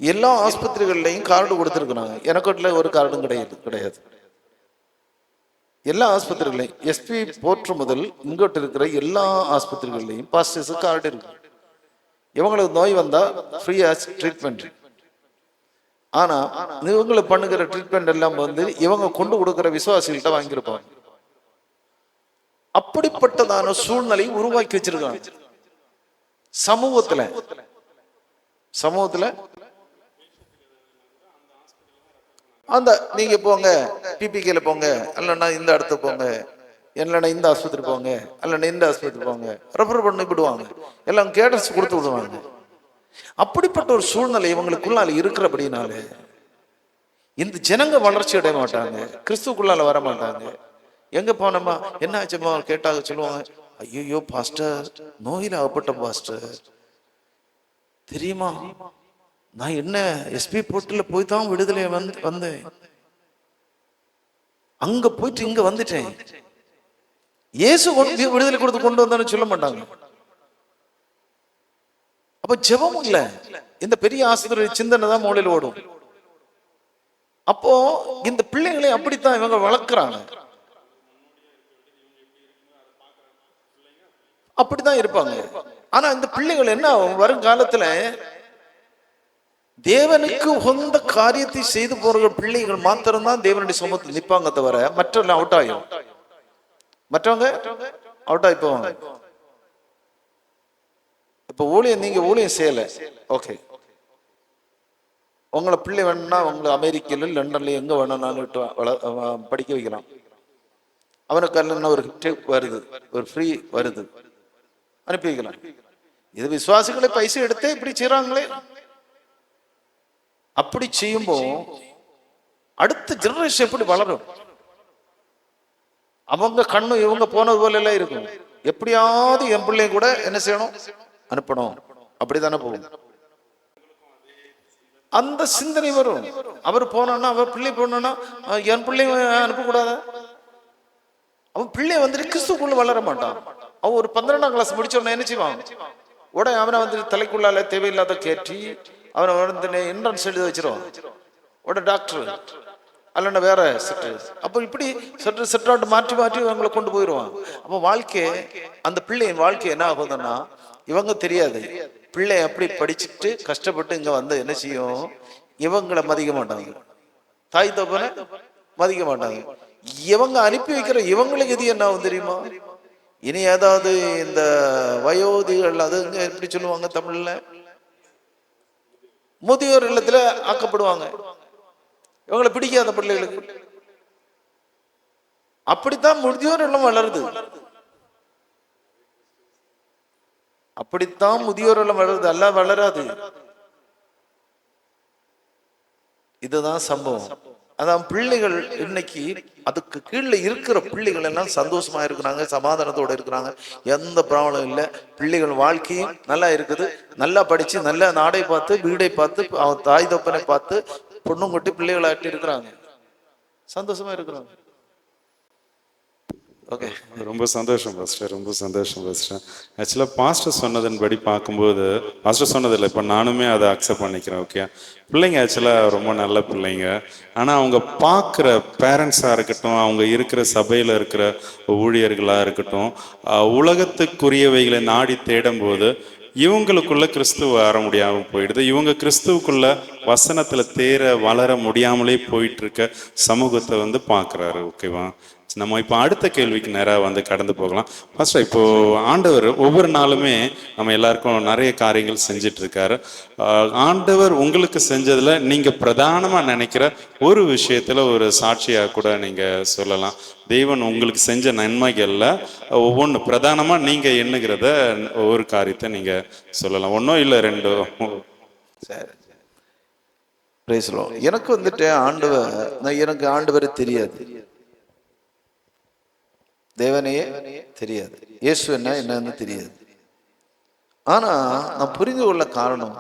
எல்லா ஆஸ்பத்திரிகள்லையும் கார்டு கொடுத்துருக்குறாங்க. எனக்கு ஒரு கார்டும் கிடையாது. எல்லா ஆஸ்பத்திரிகளையும் எஸ்பி போற்று முதல் இங்கோட்டு இருக்கிற எல்லா ஆஸ்பத்திரிகள்லையும் பாஸ்டர்ஸ் கார்டு இருக்கு. இவங்களுக்கு நோய் வந்தா ஃப்ரீயா ட்ரீட்மெண்ட். ஆனா இவங்களை பண்ணுகிற ட்ரீட்மெண்ட் எல்லாம் இவங்க கொண்டு கொடுக்கிற விசுவாசிகள்கிட்ட வாங்கியிருப்பாங்க. அப்படிப்பட்டதான சூழ்நிலையை உருவாக்கி வச்சிருக்காங்க சமூகத்துல. அந்த நீங்க போங்க, பிபிகேல போங்க, இல்லைன்னா இந்த இடத்துக்கு போங்க, இல்லைன்னா இந்த ஆஸ்பத்திரி போங்க, இல்லைன்னா இந்த ஆஸ்பத்திரி போங்க, ரெஃபர் பண்ணி விடுவாங்க, எல்லாம் கேட்டர்ஸ் கொடுத்து விடுவாங்க. அப்படிப்பட்ட ஒரு சூழ்நிலை இவங்களுக்குள்ளால இருக்கிறபடினால இந்த ஜனங்க வளர்ச்சி அடைய மாட்டாங்க, கிறிஸ்துக்குள்ளால வர மாட்டாங்க. எங்க போனோமா என்ன ஆச்சுமா கேட்டாங்க, சொல்லுவாங்க, ஐயோ பாஸ்டர் நோயில அகப்பட்ட பாஸ்டர் தெரியுமா, நான் என்ன எஸ்பி போர்ட்டுல போய் தான் விடுதலை வந்தேன், அங்க போயிட்டு இங்க வந்துட்டேன், இயேசு விடுதலை கொடுத்து கொண்டு வந்தான்னு சொல்ல மாட்டாங்க. அப்ப ஜெபம் இல்ல, இந்த பெரிய ஆசிரியர் சிந்தனை தான் மூளையில் ஓடும். அப்போ இந்த பிள்ளைகளை அப்படித்தான் இவங்க வளர்க்கிறாங்க, அப்படித்தான் இருப்பாங்க. ஆனா இந்த பிள்ளைகள் என்ன வருங்காலத்துல தேவனுக்கு உகந்த காரியத்தை செய்து போற பிள்ளைகள் மாத்திரம்தான் தேவனுடைய சமூகத்தில் நிற்பாங்க, தவிர மற்றவங்க அவுட் ஆகும். மற்றவங்க அவுட் ஆகி போவாங்க. இப்ப நீங்க ஊழியம் செய்யல, ஓகே, உங்களை பிள்ளை வேணும்னா உங்களை அமெரிக்கால லண்டன்ல எங்க வேணும்னாலும் படிக்க வைக்கலாம். அவனுக்கு அல்ல ஒரு வருது, ஒரு ஃப்ரீ வருது, அனுப்பி வைக்கலாம். இது விசுவாசிகளை பைசா எடுத்தே இப்படி செய்யறாங்களே. அப்படி செய்யும்போ அடுத்த ஜெனரேஷன் எப்படி வளரும்? அவங்க கண்ணு இவங்க போனது போல எல்லாம் இருக்கும். எப்படியாவது என் பிள்ளைய கூட என்ன செய்யணும், அனுப்பணும், அப்படித்தானே போகும். அந்த சிந்தனை வரும். அவர் போனோம்னா, அவர் பிள்ளை போனோம்னா என் பிள்ளை அனுப்பக்கூடாத. அவன் பிள்ளை கிறிஸ்துக்குள்ள வளர மாட்டான். அவன் ஒரு 12ஆம் கிளாஸ் முடிச்சவன என்ன செய்வான், உடனே அவனை தலைக்குள்ளால தேவையில்லாத கேட்டி அவனை என்ட்ரன்ஸ் எழுத வச்சிருவான், உடனே டாக்டர் அல்லனா வேற செட்டு. அப்போ இப்படி செட்டு மாற்றி அவங்களை கொண்டு போயிடுவான். அப்போ அந்த பிள்ளையின் வாழ்க்கை என்ன ஆகுதுன்னா, இவங்க தெரியாது, பிள்ளை அப்படி படிச்சுட்டு கஷ்டப்பட்டு இங்க வந்து என்ன செய்யும், இவங்களை மதிக்க மாட்டாங்க, தாய் தகப்பனை மதிக்க மாட்டாங்க. இவங்க அனுப்பி வைக்கிற இவங்களுக்கு இது என்ன ஆகும் தெரியுமா, இனி ஏதாவது இந்த வயோதிகள், அது எப்படி சொல்லுவாங்க தமிழ்ல, முதியோர் இல்லத்துல ஆக்கப்படுவாங்க. இவங்களை பிடிக்காத பிள்ளைகளுக்கு. அப்படித்தான் முதியோர் இல்லம் வளருது, அப்படித்தான் முதியோர் இல்லம் வளருது, அல்ல வளராது. இதுதான் சம்பவம். அதான் பிள்ளைகள் இன்னைக்கு அதுக்கு கீழே இருக்கிற பிள்ளைகள் எல்லாம் சந்தோஷமா இருக்கிறாங்க, சமாதானத்தோட இருக்கிறாங்க, எந்த ப்ராப்ளம் இல்லை. பிள்ளைகள் வாழ்க்கையும் நல்லா இருக்குது, நல்லா படிச்சு நல்ல நாடை பார்த்து வீடை பார்த்து அவன் தாய் தப்பனை பார்த்து பொண்ணும் கொட்டி பிள்ளைகளை ஆட்டி இருக்கிறாங்க, சந்தோஷமா இருக்கிறாங்க. ஓகே, ரொம்ப சந்தோஷம் பாஸ்டர், ரொம்ப சந்தோஷம் பாஸ்டர். ஆக்சுவலாக பாஸ்டர் சொன்னதன்படி பார்க்கும்போது, பாஸ்டர் சொன்னதில்லை, இப்போ நானுமே அதை அக்செப்ட் பண்ணிக்கிறேன். ஓகே, பிள்ளைங்க ஆக்சுவலாக ரொம்ப நல்ல பிள்ளைங்க. ஆனால் அவங்க பார்க்குற பேரண்ட்ஸாக இருக்கட்டும், அவங்க இருக்கிற சபையில் இருக்கிற ஊழியர்களாக இருக்கட்டும், உலகத்துக்குரியவைகளை நாடி தேடும்போது இவங்களுக்குள்ள கிறிஸ்துவ வர முடியாமல் போயிடுது. இவங்க கிறிஸ்துவுக்குள்ள வசனத்தில் வளர முடியாமலே போயிட்டு இருக்க சமூகத்தை வந்து பார்க்குறாரு. ஓகேவா, நம்ம இப்போ அடுத்த கேள்விக்கு நேராக வந்து கடந்து போகலாம். ஃபர்ஸ்ட், இப்போ ஆண்டவர் ஒவ்வொரு நாளுமே நம்ம எல்லாருக்கும் நிறைய காரியங்கள் செஞ்சிட்டு இருக்காரு. ஆண்டவர் உங்களுக்கு செஞ்சதுல நீங்க பிரதானமா நினைக்கிற ஒரு விஷயத்துல ஒரு சாட்சியா கூட நீங்க சொல்லலாம். தேவன் உங்களுக்கு செஞ்ச நன்மைகள்ல ஒவ்வொன்று பிரதானமா நீங்க எண்ணுகிறத ஒரு காரியத்தை நீங்க சொல்லலாம். ஒன்னோ இல்லை ரெண்டோ. சரி, பிரைஸ் தி லார்ட். எனக்கு வந்துட்டு எனக்கு ஆண்டவரை தெரியாது, தேவனையே தெரியாது, இயேசு என்னன்னு தெரியாது. ஆனா நான் புரிந்து கொள்ள காரணம்,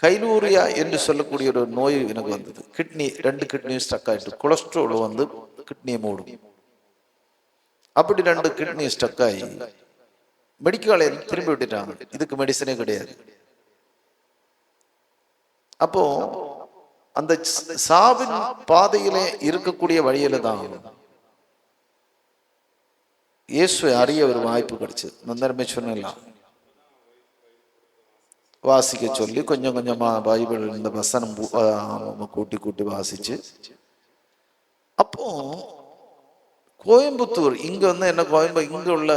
கைலூரியா என்று சொல்லக்கூடிய ஒரு நோய் எனக்கு வந்தது. கிட்னி, 2 கிட்னியும் ஸ்டக் ஆயிட்டு, கொலஸ்ட்ரால் வந்து கிட்னியை மூடும். அப்படி 2 கிட்னி ஸ்டக் ஆகி மெடிக்கல் திரும்பி விட்டுட்டாங்க, இதுக்கு மெடிசனே கிடையாது. அப்போ அந்த சாவின் பாதையிலே இருக்கக்கூடிய வழியில தான் இயேசுவை அறிய ஒரு வாய்ப்பு கிடைச்சது. நந்தரமே சொன்னலாம், வாசிக்க சொல்லி கொஞ்சம் கொஞ்சமா பைபிள் இந்த வசனம் கூட்டி கூட்டி வாசிச்சு, அப்போ கோயம்புத்தூர் இங்க வந்து என்ன இங்க உள்ள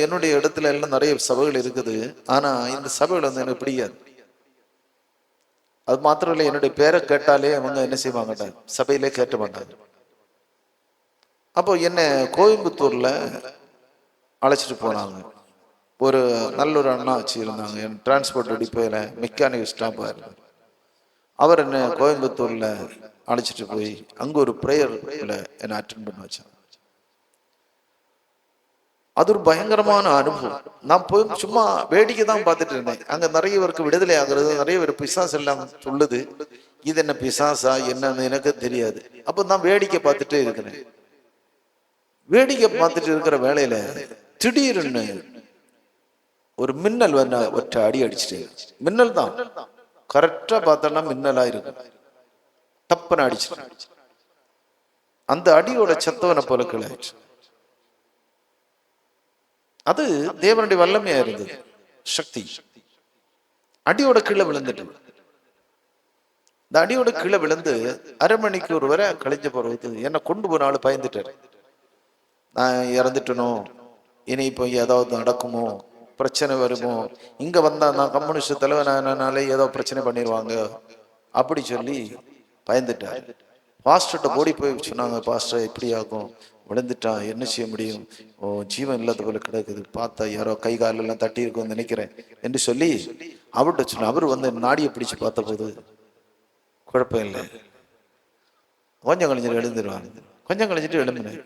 என்னுடைய இடத்துல எல்லாம் நிறைய சபைகள் இருக்குது. ஆனா இந்த சபைகள் வந்து எனக்கு பிடிக்காது. அது மாத்திரம் இல்லை, என்னுடைய பேரை கேட்டாலே அவங்க என்ன செய்வாங்க, சபையிலே கேட்ட மாட்டாங்க. அப்போ என்ன கோயம்புத்தூர்ல அழைச்சிட்டு போனாங்க. ஒரு நல்ல ஒரு அண்ணா வச்சு இருந்தாங்க, என் டிரான்ஸ்போர்ட் டிப்போல மெக்கானிக் ஸ்டாஃபா இருந்தார். அவர் என்ன கோயம்புத்தூர்ல அழைச்சிட்டு போய் அங்க ஒரு ப்ரேயர்ல என்ன அட்டென்ட் பண்ண வச்சாங்க. அது ஒரு பயங்கரமான அனுபவம். நான் போய் சும்மா வேடிக்கை தான் பார்த்துட்டு இருந்தேன். அங்க நிறைய பேருக்கு விடுதலை ஆகுறது, நிறைய பேர் பிசாசு எல்லாம் சொல்லுது. இது என்ன பிசாசா என்னன்னு எனக்கு தெரியாது. அப்ப நான் வேடிக்கை பார்த்துட்டே இருக்கிறேன். வேடிக்கை பார்த்துட்டு இருக்கிற வேலையில திடீர்னு ஒரு மின்னல் ஒற்றை அடி அடிச்சுட்டு, மின்னல் தான் கரெக்டா பார்த்தோம்னா மின்னலா இருக்கும், டப்புன்னு அடிச்சு. அந்த அடியோட சத்தவனை போல கிளாச்சு. அது தேவனுடைய வல்லமையா இருந்தது, சக்தி. அடியோட கீழே விழுந்துட்டு, இந்த அடியோட கீழே விழுந்து அரை மணிக்கு ஒரு வரை கழிஞ்ச போறது என்ன கொண்டு போன ஆளு பயந்துட்டாரு. நான் இறந்துட்டனோ, இனி இப்போ ஏதாவது நடக்குமோ, பிரச்சனை வருமோ, இங்க வந்தா நான் கம்யூனிஸ்ட் தலைவனாலே ஏதோ பிரச்சனை பண்ணிடுவாங்க அப்படி சொல்லி பயந்துட்டார். பாஸ்டர்கிட்ட ஓடி போய் சொன்னாங்க, பாஸ்டர் எப்படி ஆகும், விழுந்துட்டான், என்ன செய்ய முடியும், ஓ ஜீவன் இல்லாத போல கிடக்குது, பார்த்தா யாரோ கை காலெல்லாம் தட்டி இருக்கும்னு நினைக்கிறேன் என்று சொல்லி அவர்கிட்ட சொன்ன. அவர் வந்து நாடியை பிடிச்சு பார்த்த போது குழப்பம் இல்லை, கொஞ்சம் கழிஞ்சிட்டு எழுந்துருவாங்க, கொஞ்சம் கழிஞ்சிட்டு எழுந்தினேன்.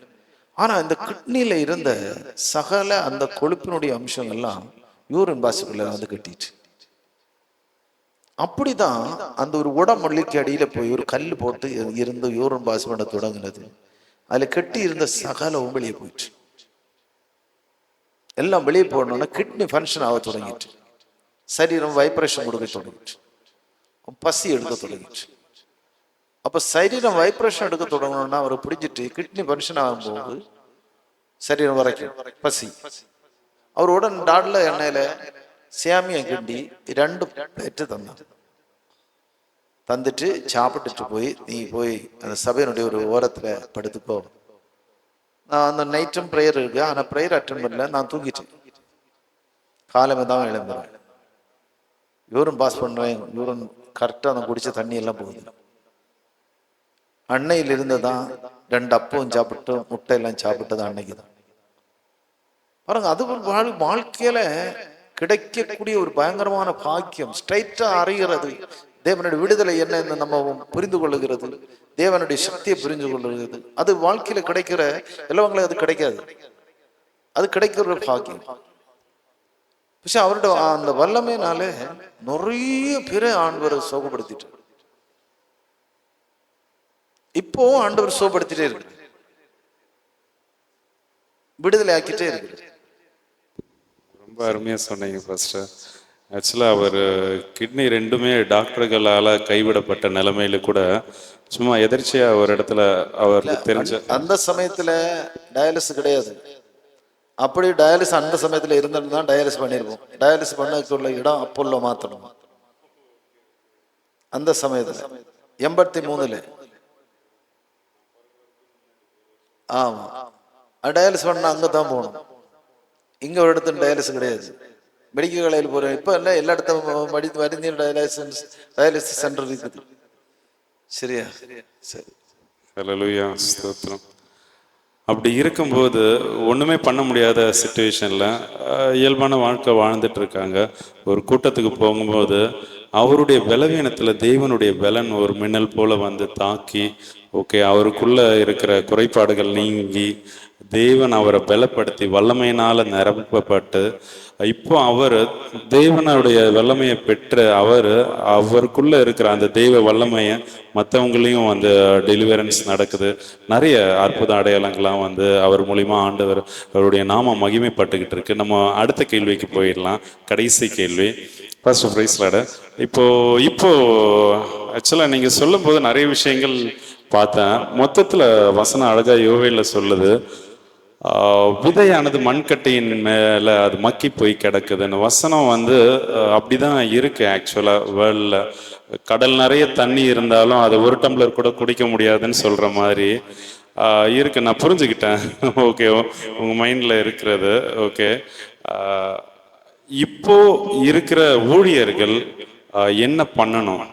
ஆனா இந்த கிட்னில இருந்த சகல அந்த கொழுப்பினுடைய அம்சங்கள்லாம் யூரின் பாசிக்குள்ள வந்து கட்டிட்டு, அப்படிதான் அந்த ஒரு உடம்புக்கு அடியில போய் ஒரு கல் போட்டு இருந்து யூரின் பாஸ் பண்ண தொடங்கினது. அதுல கட்டி இருந்த சகலவும் வெளியே போயிட்டு, எல்லாம் வெளியே போடணும்னா கிட்னி ஃபங்க்ஷன் ஆக தொடங்கிட்டு, சரீரம் வைப்ரேஷன் கொடுக்க தொடங்கிட்டு, பசி எடுக்க தொடங்கிட்டு. அப்ப சரீரம் வைப்ரேஷன் எடுக்க தொடங்கணும்னா அவரை பிடிச்சிட்டு கிட்னி ஃபங்க்ஷன் ஆகும்போது சரீரம் வரைக்கும் பசி. அவர் உடன் டாட்ல எண்ணெயில சேமியா கிண்டி 2 பேட்டு தந்தார். தந்துட்டு சாப்பிட்டுட்டு போய், நீ போய் அந்த சபையினுடைய ஒரு ஓரத்துல படுத்துக்கோ, நான் அந்த நைட்டும் ப்ரேயர் இருக்கு, ஆனா ப்ரேயர் அட்டென்ட் பண்ணல, நான் தூங்கிட்டேன், காலமே தான் எழுந்துறேன், யூரின் பாஸ் பண்றேன், யூரின் கரெக்டா நான் குடிச்ச தண்ணி எல்லாம் போகுது. அன்னையில் இருந்ததான் 2 அப்பவும் சாப்பிட்டு முட்டை எல்லாம் சாப்பிட்டது அன்னைக்கு தான். பாருங்க, அது ஒரு வாழ்க்கையில கிடைக்கக்கூடிய ஒரு பயங்கரமான பாக்கியம். ஸ்ட்ரைட்டா அறிகிறது, தேவனுடைய விடுதலை என்ன என்று நம்ம புரிந்து கொள்ளுகிறது, தேவனுடைய சக்தியை புரிந்து கொள்ளுகிறது. அது வாழ்க்கையில கிடைக்கிற எல்லாவங்களும் அது கிடைக்காது. அது கிடைக்கிற ஒரு பாக்கியம். പക്ഷെ அவருடைய அந்த வல்லமையினாலே நிறைய பேரை ஆண்டவர் சோகப்படுத்திட்டு, இப்போ ஆண்டவர் சோகப்படுத்திட்டே இருக்கு, விடுதலை ஆக்கிட்டே இருக்கு. ரொம்ப அருமையா சொன்னீங்க பாஸ்டர். ஆக்சுவலாக அவர் கிட்னி ரெண்டுமே டாக்டர்களால் கைவிடப்பட்ட நிலைமையில கூட சும்மா எதிர்ச்சியாக ஒரு இடத்துல அவருக்கு தெரிஞ்ச அந்த சமயத்துல டயாலிசிஸ் கிடையாது. அப்படி டயாலிசிஸ் அந்த சமயத்துல இருந்திருந்தா டயாலிசிஸ் பண்ணிருப்போம். டயாலிசிஸ் பண்ணக்குள்ள இடம் அப்போல்ல மாத்தணும். அந்த சமயத்துல 83 ஆமா டயாலிசிஸ் பண்ணா அங்கதான் போகணும். இங்க ஒரு இடத்துல டயாலிசிஸ் கிடையாது. மெடிக்கல் காலேஜில் போறேன் இப்ப என்ன எல்லா இடத்துல மருந்தியல் டயாலிசிஸ் சென்டர் இருக்குது. சரியா? சரி. ஹல்லேலூயா, ஸ்தோத்திரம். அப்படி இருக்கும்போது ஒன்றுமே பண்ண முடியாத சுச்சுவேஷனில் இயல்பான வாழ்க்கை வாழ்ந்துட்டு இருக்காங்க. ஒரு கூட்டத்துக்கு போகும்போது அவருடைய பலவீனத்தில் தேவனுடைய பலன் ஒரு மின்னல் போல வந்து தாக்கி, ஓகே, அவருக்குள்ள இருக்கிற குறைபாடுகள் நீங்கி தேவன் அவரை பலப்படுத்தி வல்லமையினால நிரப்பப்பட்டு இப்போ அவர் தேவனுடைய வல்லமையை பெற்று அவருக்குள்ள இருக்கிற அந்த தெய்வ வல்லமையை மற்றவங்களையும் வந்து டெலிவரன்ஸ் நடக்குது. நிறைய அற்புத அடையாளங்கள்லாம் வந்து அவர் மூலிமா ஆண்டவர் அவருடைய நாமம் மகிமைப்பட்டுக்கிட்டு இருக்கு. நம்ம அடுத்த கேள்விக்கு போயிடலாம். கடைசி கேள்வி. ஃபர்ஸ்ட் பிரைஸ்லாட இப்போ ஆக்சுவலாக நீங்கள் சொல்லும் போது நிறைய விஷயங்கள் பார்த்தேன். மொத்தத்தில் வசனம் அழகா யோவேல சொல்லுது, விதையானது மண்கட்டையின் மேல அது மக்கி போய் கிடக்குதுன்னு. வசனம் வந்து அப்படிதான் இருக்கு. ஆக்சுவலா வேர்ல்ட்ல கடல் நிறைய தண்ணி இருந்தாலும் அதை ஒரு டம்ளர் கூட குடிக்க முடியாதுன்னு சொல்ற மாதிரி இருக்கு. நான் புரிஞ்சுக்கிட்டேன். ஓகே, உங்க மைண்ட்ல இருக்கிறது ஓகே. இப்போ இருக்கிற ஊழியர்கள் என்ன பண்ணணும்?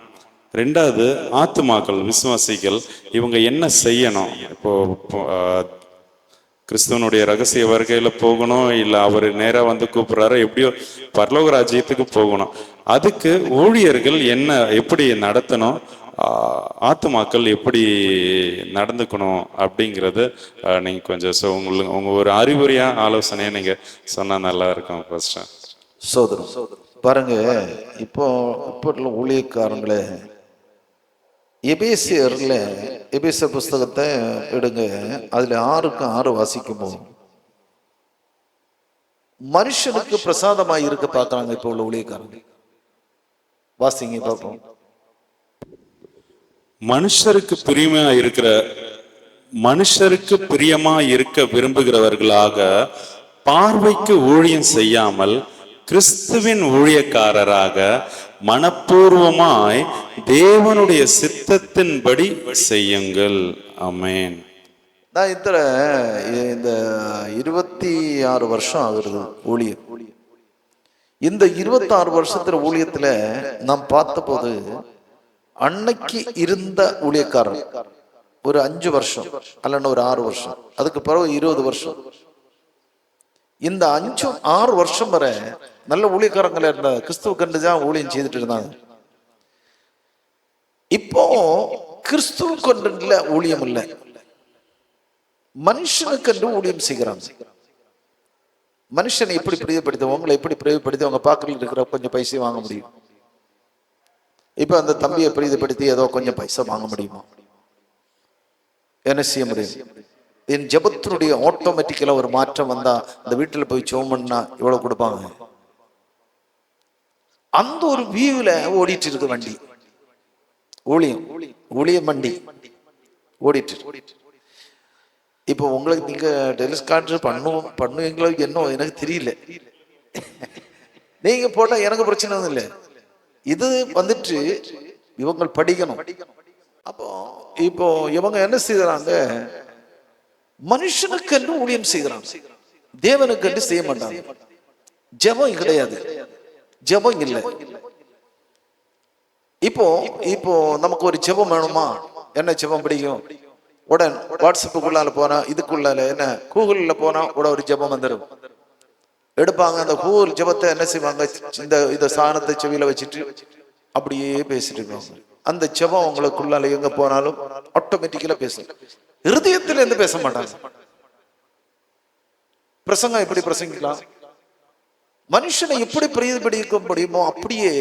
ரெண்டாவது, ஆத்துமாக்கள் விசுவாசிகள் இவங்க என்ன செய்யணும்? இப்போ கிறிஸ்துவனுடைய ரகசிய வருகையில போகணும், இல்லை அவர் நேராக வந்து கூப்பிடுறாரு, எப்படியோ பரலோக ராஜ்யத்துக்கு போகணும். அதுக்கு ஊழியர்கள் எப்படி நடத்தணும், ஆத்துமாக்கள் எப்படி நடந்துக்கணும் அப்படிங்கிறது நீங்க கொஞ்சம் உங்க ஒரு அறிவுரையா ஆலோசனையா நீங்க சொன்னா நல்லா இருக்கும். ஃபர்ஸ்ட் சோதரம் பாருங்க, இப்போ ஊழியக்காரங்களே எபேசியர் புஸ்தகத்தை எடுங்க. அதுல 6க்கு 6 வாசிக்கும்போது மனுஷனுக்கு பிரசாதமாய் இருக்க பாக்குறாங்க இப்போ உள்ள ஊழியக்காரங்க. வாசிங்க பார்ப்போம். மனுஷருக்கு பிரியமா இருக்க விரும்புகிறவர்களாக பார்வைக்கு ஊழியம் செய்யாமல் கிறிஸ்துவின் ஊழியக்காரராக மனப்பூர்வமாய் தேவனுடைய சித்தத்தின்படி செய்யுங்கள். ஆமென். நான் இந்த 26 வருஷம் ஆகுறது ஊழியம். இந்த 26 வருஷத்துல ஊழியத்துல நாம் பார்த்த போது அன்னைக்கு இருந்த ஊழியக்காரர் ஒரு 5 வருஷம் அல்லன்னா ஒரு 6 வருஷம், அதுக்கு பிறகு 20 வருஷம். இந்த 5-6 வருஷம் வரை நல்ல ஊழியக்காரங்களா இருந்த கிறிஸ்துவ கண்டுதான் ஊழியம் செய்துட்டு இருந்தாங்க. இப்போ கிறிஸ்துவ கொண்டு ஊழியம் இல்லை, மனுஷனுக்கு ஊழியம் செய்கிறாங்க. மனுஷனை எப்படி பிரியப்படுத்த, உங்களை எப்படி பிரியப்படுத்தி அவங்க பாக்கல இருக்கிற கொஞ்சம் பைசா வாங்க முடியும். இப்ப அந்த தம்பியை பிரியப்படுத்தி ஏதோ கொஞ்சம் பைசா வாங்க முடியுமா? என்ன செய்ய முடியும்? என் ஜபத்தினுடைய ஆட்டோமேட்டிக்கலா ஒரு மாற்றம் வந்தா இந்த வீட்டுல போய் சோமன்னா இவ்வளவு கொடுப்பாங்க. அந்த ஒரு வியூல ஓடிட்டு இருக்கு வண்டி, ஊழியம் வண்டி ஓடிட்டு. இப்போ உங்களுக்கு நீங்க டெலிஸ்கான்டர் பண்ணுவீங்களோ என்ன எனக்கு தெரியல. நீங்க போட்டா எனக்கு பிரச்சனை இல்லை. இது வந்துட்டு இவங்க படிக்கணும். அப்போ இப்போ இவங்க என்ன செய்யறாங்க, மனுஷனுக்கு ஊழியம் செய்கிறாங்க, தேவனுக்கு செய்ய மாட்டாங்க. ஜெபம் கிடையாது, ஜெபம் இல்லை. இப்போ நமக்கு ஒரு ஜெபம் வேணுமா? என்ன ஜெபம் பிடிக்கும்? உடன் வாட்ஸ்அப்புக்குள்ளால போனா, இதுக்குள்ளால என்ன கூகுள்ல போனா கூட ஒரு ஜெபம் வந்துடும். எடுப்பாங்க அந்த கூகுள் ஜெபத்தை என்ன செய்வாங்க, இந்த சாணத்தை செவியில வச்சுட்டு அப்படியே பேசிட்டு இருப்பாங்க. அந்த ஜெபம் உங்களுக்குள்ளால எங்க போனாலும் ஆட்டோமேட்டிக்கலா பேசும். இருதயத்துல இருந்து பேச மாட்டாங்க. பிரசங்கம் எப்படி பிரசங்கிக்கலாம், மனுஷனை எப்படி பிரதிபலிக்க முடியுமோ அப்படியே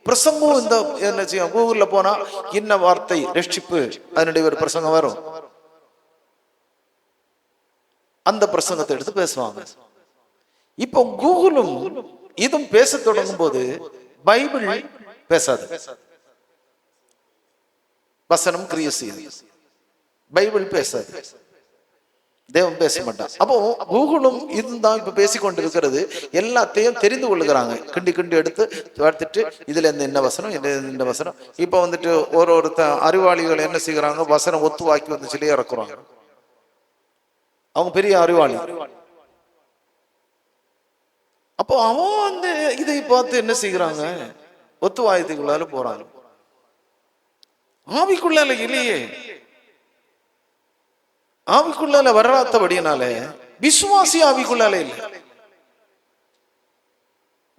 பிரசங்கம். இந்த என்ன செய்யும், கூகுள்ல போனா இன்ன வார்த்தை ரட்சிப்பு, அதனுடைய ஒரு பிரசங்கம் வரும். அந்த பிரசங்கத்தை எடுத்து பேசுவாங்க. இப்போ கூகுளும் இதுவும் பேச தொடங்கும் போது பைபிள் பேசாது, வசனம் கிரியை செய்யுது. பைபிள் பேசாது, தேவன் பேச மாட்டான். அப்போ கூகுளும் இதுதான் இப்ப பேசிக்கொண்டிருக்கிறது. எல்லாத்தையும் தெரிந்து கொள்ளுகிறாங்க, கிண்டி கிண்டி எடுத்து பார்த்துட்டு இதுல இருந்து என்ன வசனம், இந்த வசனம். இப்ப வந்துட்டு ஒரு அறிவாளிகள் என்ன செய்யறாங்க, வசனம் ஒத்துவாக்கி வந்து சொல்லி இறக்குறாங்க. அவங்க பெரிய அறிவாளி. அப்போ அவன் வந்து இதை பார்த்து என்ன செய்யறாங்க, ஒத்துவாயத்துக்குள்ளால போறாங்க. ஆவிக்குள்ளால இல்லையே, ஆவிக்குள்ளால வராதபடினால விசுவாசி ஆவிக்குள்ளால இல்லை,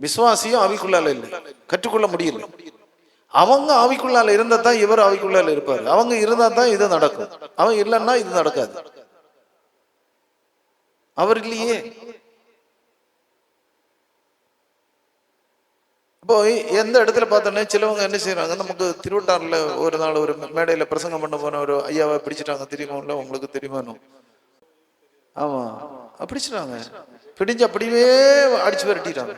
விசுவாசியும் ஆவிக்குள்ளால இல்லை, கற்றுக்கொள்ள முடியல. அவங்க ஆவிக்குள்ளால இருந்தா தான் இவர் ஆவிக்குள்ளால இருப்பாரு. அவங்க இருந்தா தான் இது நடக்கும், அவங்க இல்லைன்னா இது நடக்காது. அவர் இல்லையே. இப்போ எந்த இடத்துல பார்த்தோன்னே சிலவங்க என்ன செய்யறாங்க, நமக்கு திருவட்டாறுல ஒரு நாள் ஒரு மேடையில பிரசங்கம் பண்ண போன ஒரு ஐயாவை பிடிச்சிட்டாங்க, தெரியுமா உங்களுக்கு தெரியுமா? ஆமா, பிடிச்சிட்டாங்க. பிடிஞ்சு அப்படியே அடிச்சு விரட்டிட்டாங்க.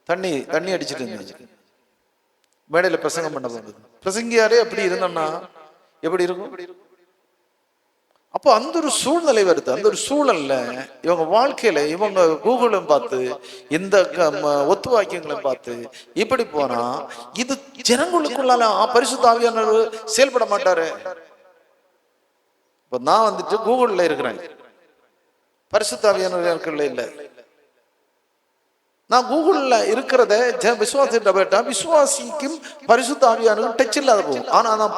தண்ணி அடிச்சுட்டு இருந்துச்சு. மேடையில பிரசங்கம் பண்ண போனது பிரசங்கியாரே அப்படி இருந்தோம்னா எப்படி இருக்கும்? அப்போ அந்த ஒரு சூழ்நிலை வருது. அந்த ஒரு சூழல்ல இவங்க வாழ்க்கையில இவங்க கூகுளும் பார்த்து இந்த ஒத்துவாக்கியங்களை பார்த்து இப்படி போனா இது ஜனங்களுக்குள்ளால பரிசுத்த ஆவியானவர் செயல்பட மாட்டாரு. இப்ப நான் வந்துட்டு கூகுள்ல இருக்கிறேன், பரிசுத்த ஆவியானவர் இல்லை. நான் கூகுள்ல இருக்கிறத விசுவாசிக்கும் பரிசுத்த ஆவியானவர் டச் இல்லாத போகும். ஆனா நான்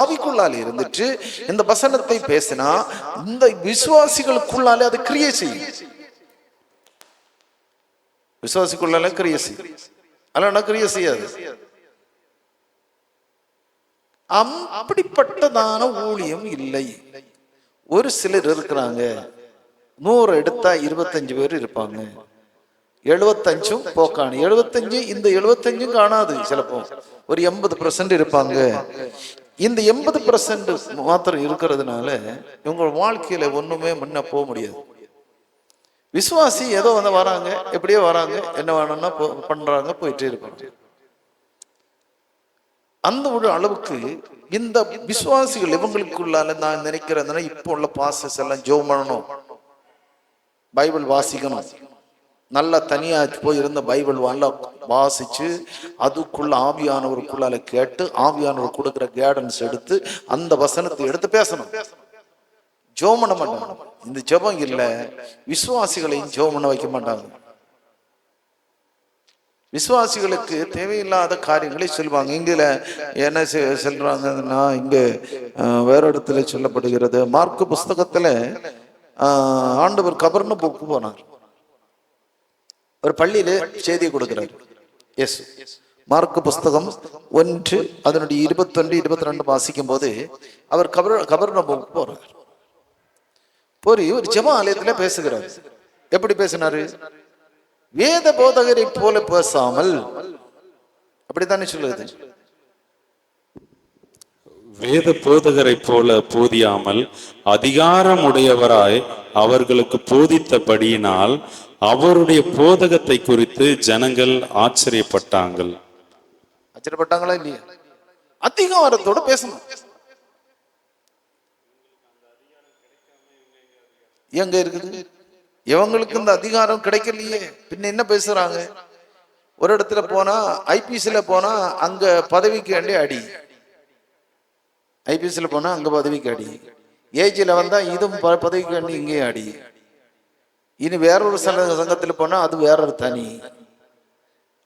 ஆவிக்குள்ளாலே இருந்துட்டு இந்த வசனத்தை பேசினா இந்த விசுவாசிகளுக்குள்ளாலே அது கிரியை செய்யும். விசுவாசிக்குள்ளால கிரியை செய்யும், அல்ல கிரியை செய்யாது. அப்படிப்பட்டதான ஊழியம் இல்லை. ஒரு சிலர் இருக்கிறாங்க, 100 எடுத்தா 25 பேர் இருப்பாங்க, 75 போக்கானு. 75 இந்த 75 காணாது. சிலப்போ ஒரு 80% இருப்பாங்க. இந்த 80% மாத்திரம் இருக்கிறதுனால இவங்க வாழ்க்கையில ஒண்ணுமே முன்ன போக முடியாது. விசுவாசி ஏதோ வந்து வராங்க, எப்படியோ வராங்க, என்ன வேணும்னா பண்றாங்க, போயிட்டே இருப்பாங்க. அந்த ஒரு அளவுக்கு இந்த விசுவாசிகள் இவங்களுக்குள்ளால நான் நினைக்கிறேன், இப்போ உள்ள பாஸ்டர்ஸ் எல்லாம் ஜெபம் பண்ணணும், பைபிள் வாசிக்கணும், நல்லா தனியா போய் இருந்த பைபிள் வாசிச்சு அதுக்குள்ள ஆவியானவருக்குள்ளால கேட்டு ஆவியானவர் கொடுக்கிற கைடன்ஸ் எடுத்து அந்த வசனத்தை எடுத்து பேசணும். ஜெபம் பண்ண மாட்டாங்க. இந்த ஜெபம் இல்ல, விசுவாசிகளையும் ஜெபம் பண்ண வைக்க மாட்டாங்க. விசுவாசிகளுக்கு தேவையில்லாத காரியங்களை சொல்லுவாங்க. இங்குல என்ன சொல்றாங்கன்னா, இங்க வேற இடத்துல சொல்லப்படுகிறது, மார்க்கு புஸ்தகத்துல ஆண்டவர் கபர்னு போனார். ஒரு பள்ளியில செய்தியை கொடுக்கிறார் இயேசு. மார்க்கு புஸ்தகம் 1 அதனுடைய 21, 22 வாசிக்கும் போது அவர் கபர்நகூமுக்கு போறார். போய் ஒரு ஜெப ஆலயத்துல பேசுகிறார். எப்படி பேசினாரு? வேத போதகரை போல பேசாமல், அப்படித்தானே சொல்லுது, வேத போதகரை போல போதியாமல் அதிகாரம் உடையவராய் அவர்களுக்கு போதித்தபடியினால் அவருடைய போதகத்தை குறித்து ஜனங்கள் ஆச்சரியப்பட்டார்கள். ஆச்சரியப்பட்டாங்களா இல்லையா? அதிகாரத்தோட பேசணும். எங்க இருக்குது? இவங்களுக்கு இந்த அதிகாரம் கிடைக்கலையே, பின்ன என்ன பேசுறாங்க? ஒரு இடத்துல போனா, ஐபிசில போனா அங்க பதவிக்கு வேண்டி அடி, ஐபிசில போனா அங்க பதவிக்கு அடி, ஏஜில வந்தா இதுவும் பதவிக்கு வேண்டி இங்கே அடி, இனி வேறொரு சங்கத்தில் போனா அது வேறொரு தனி.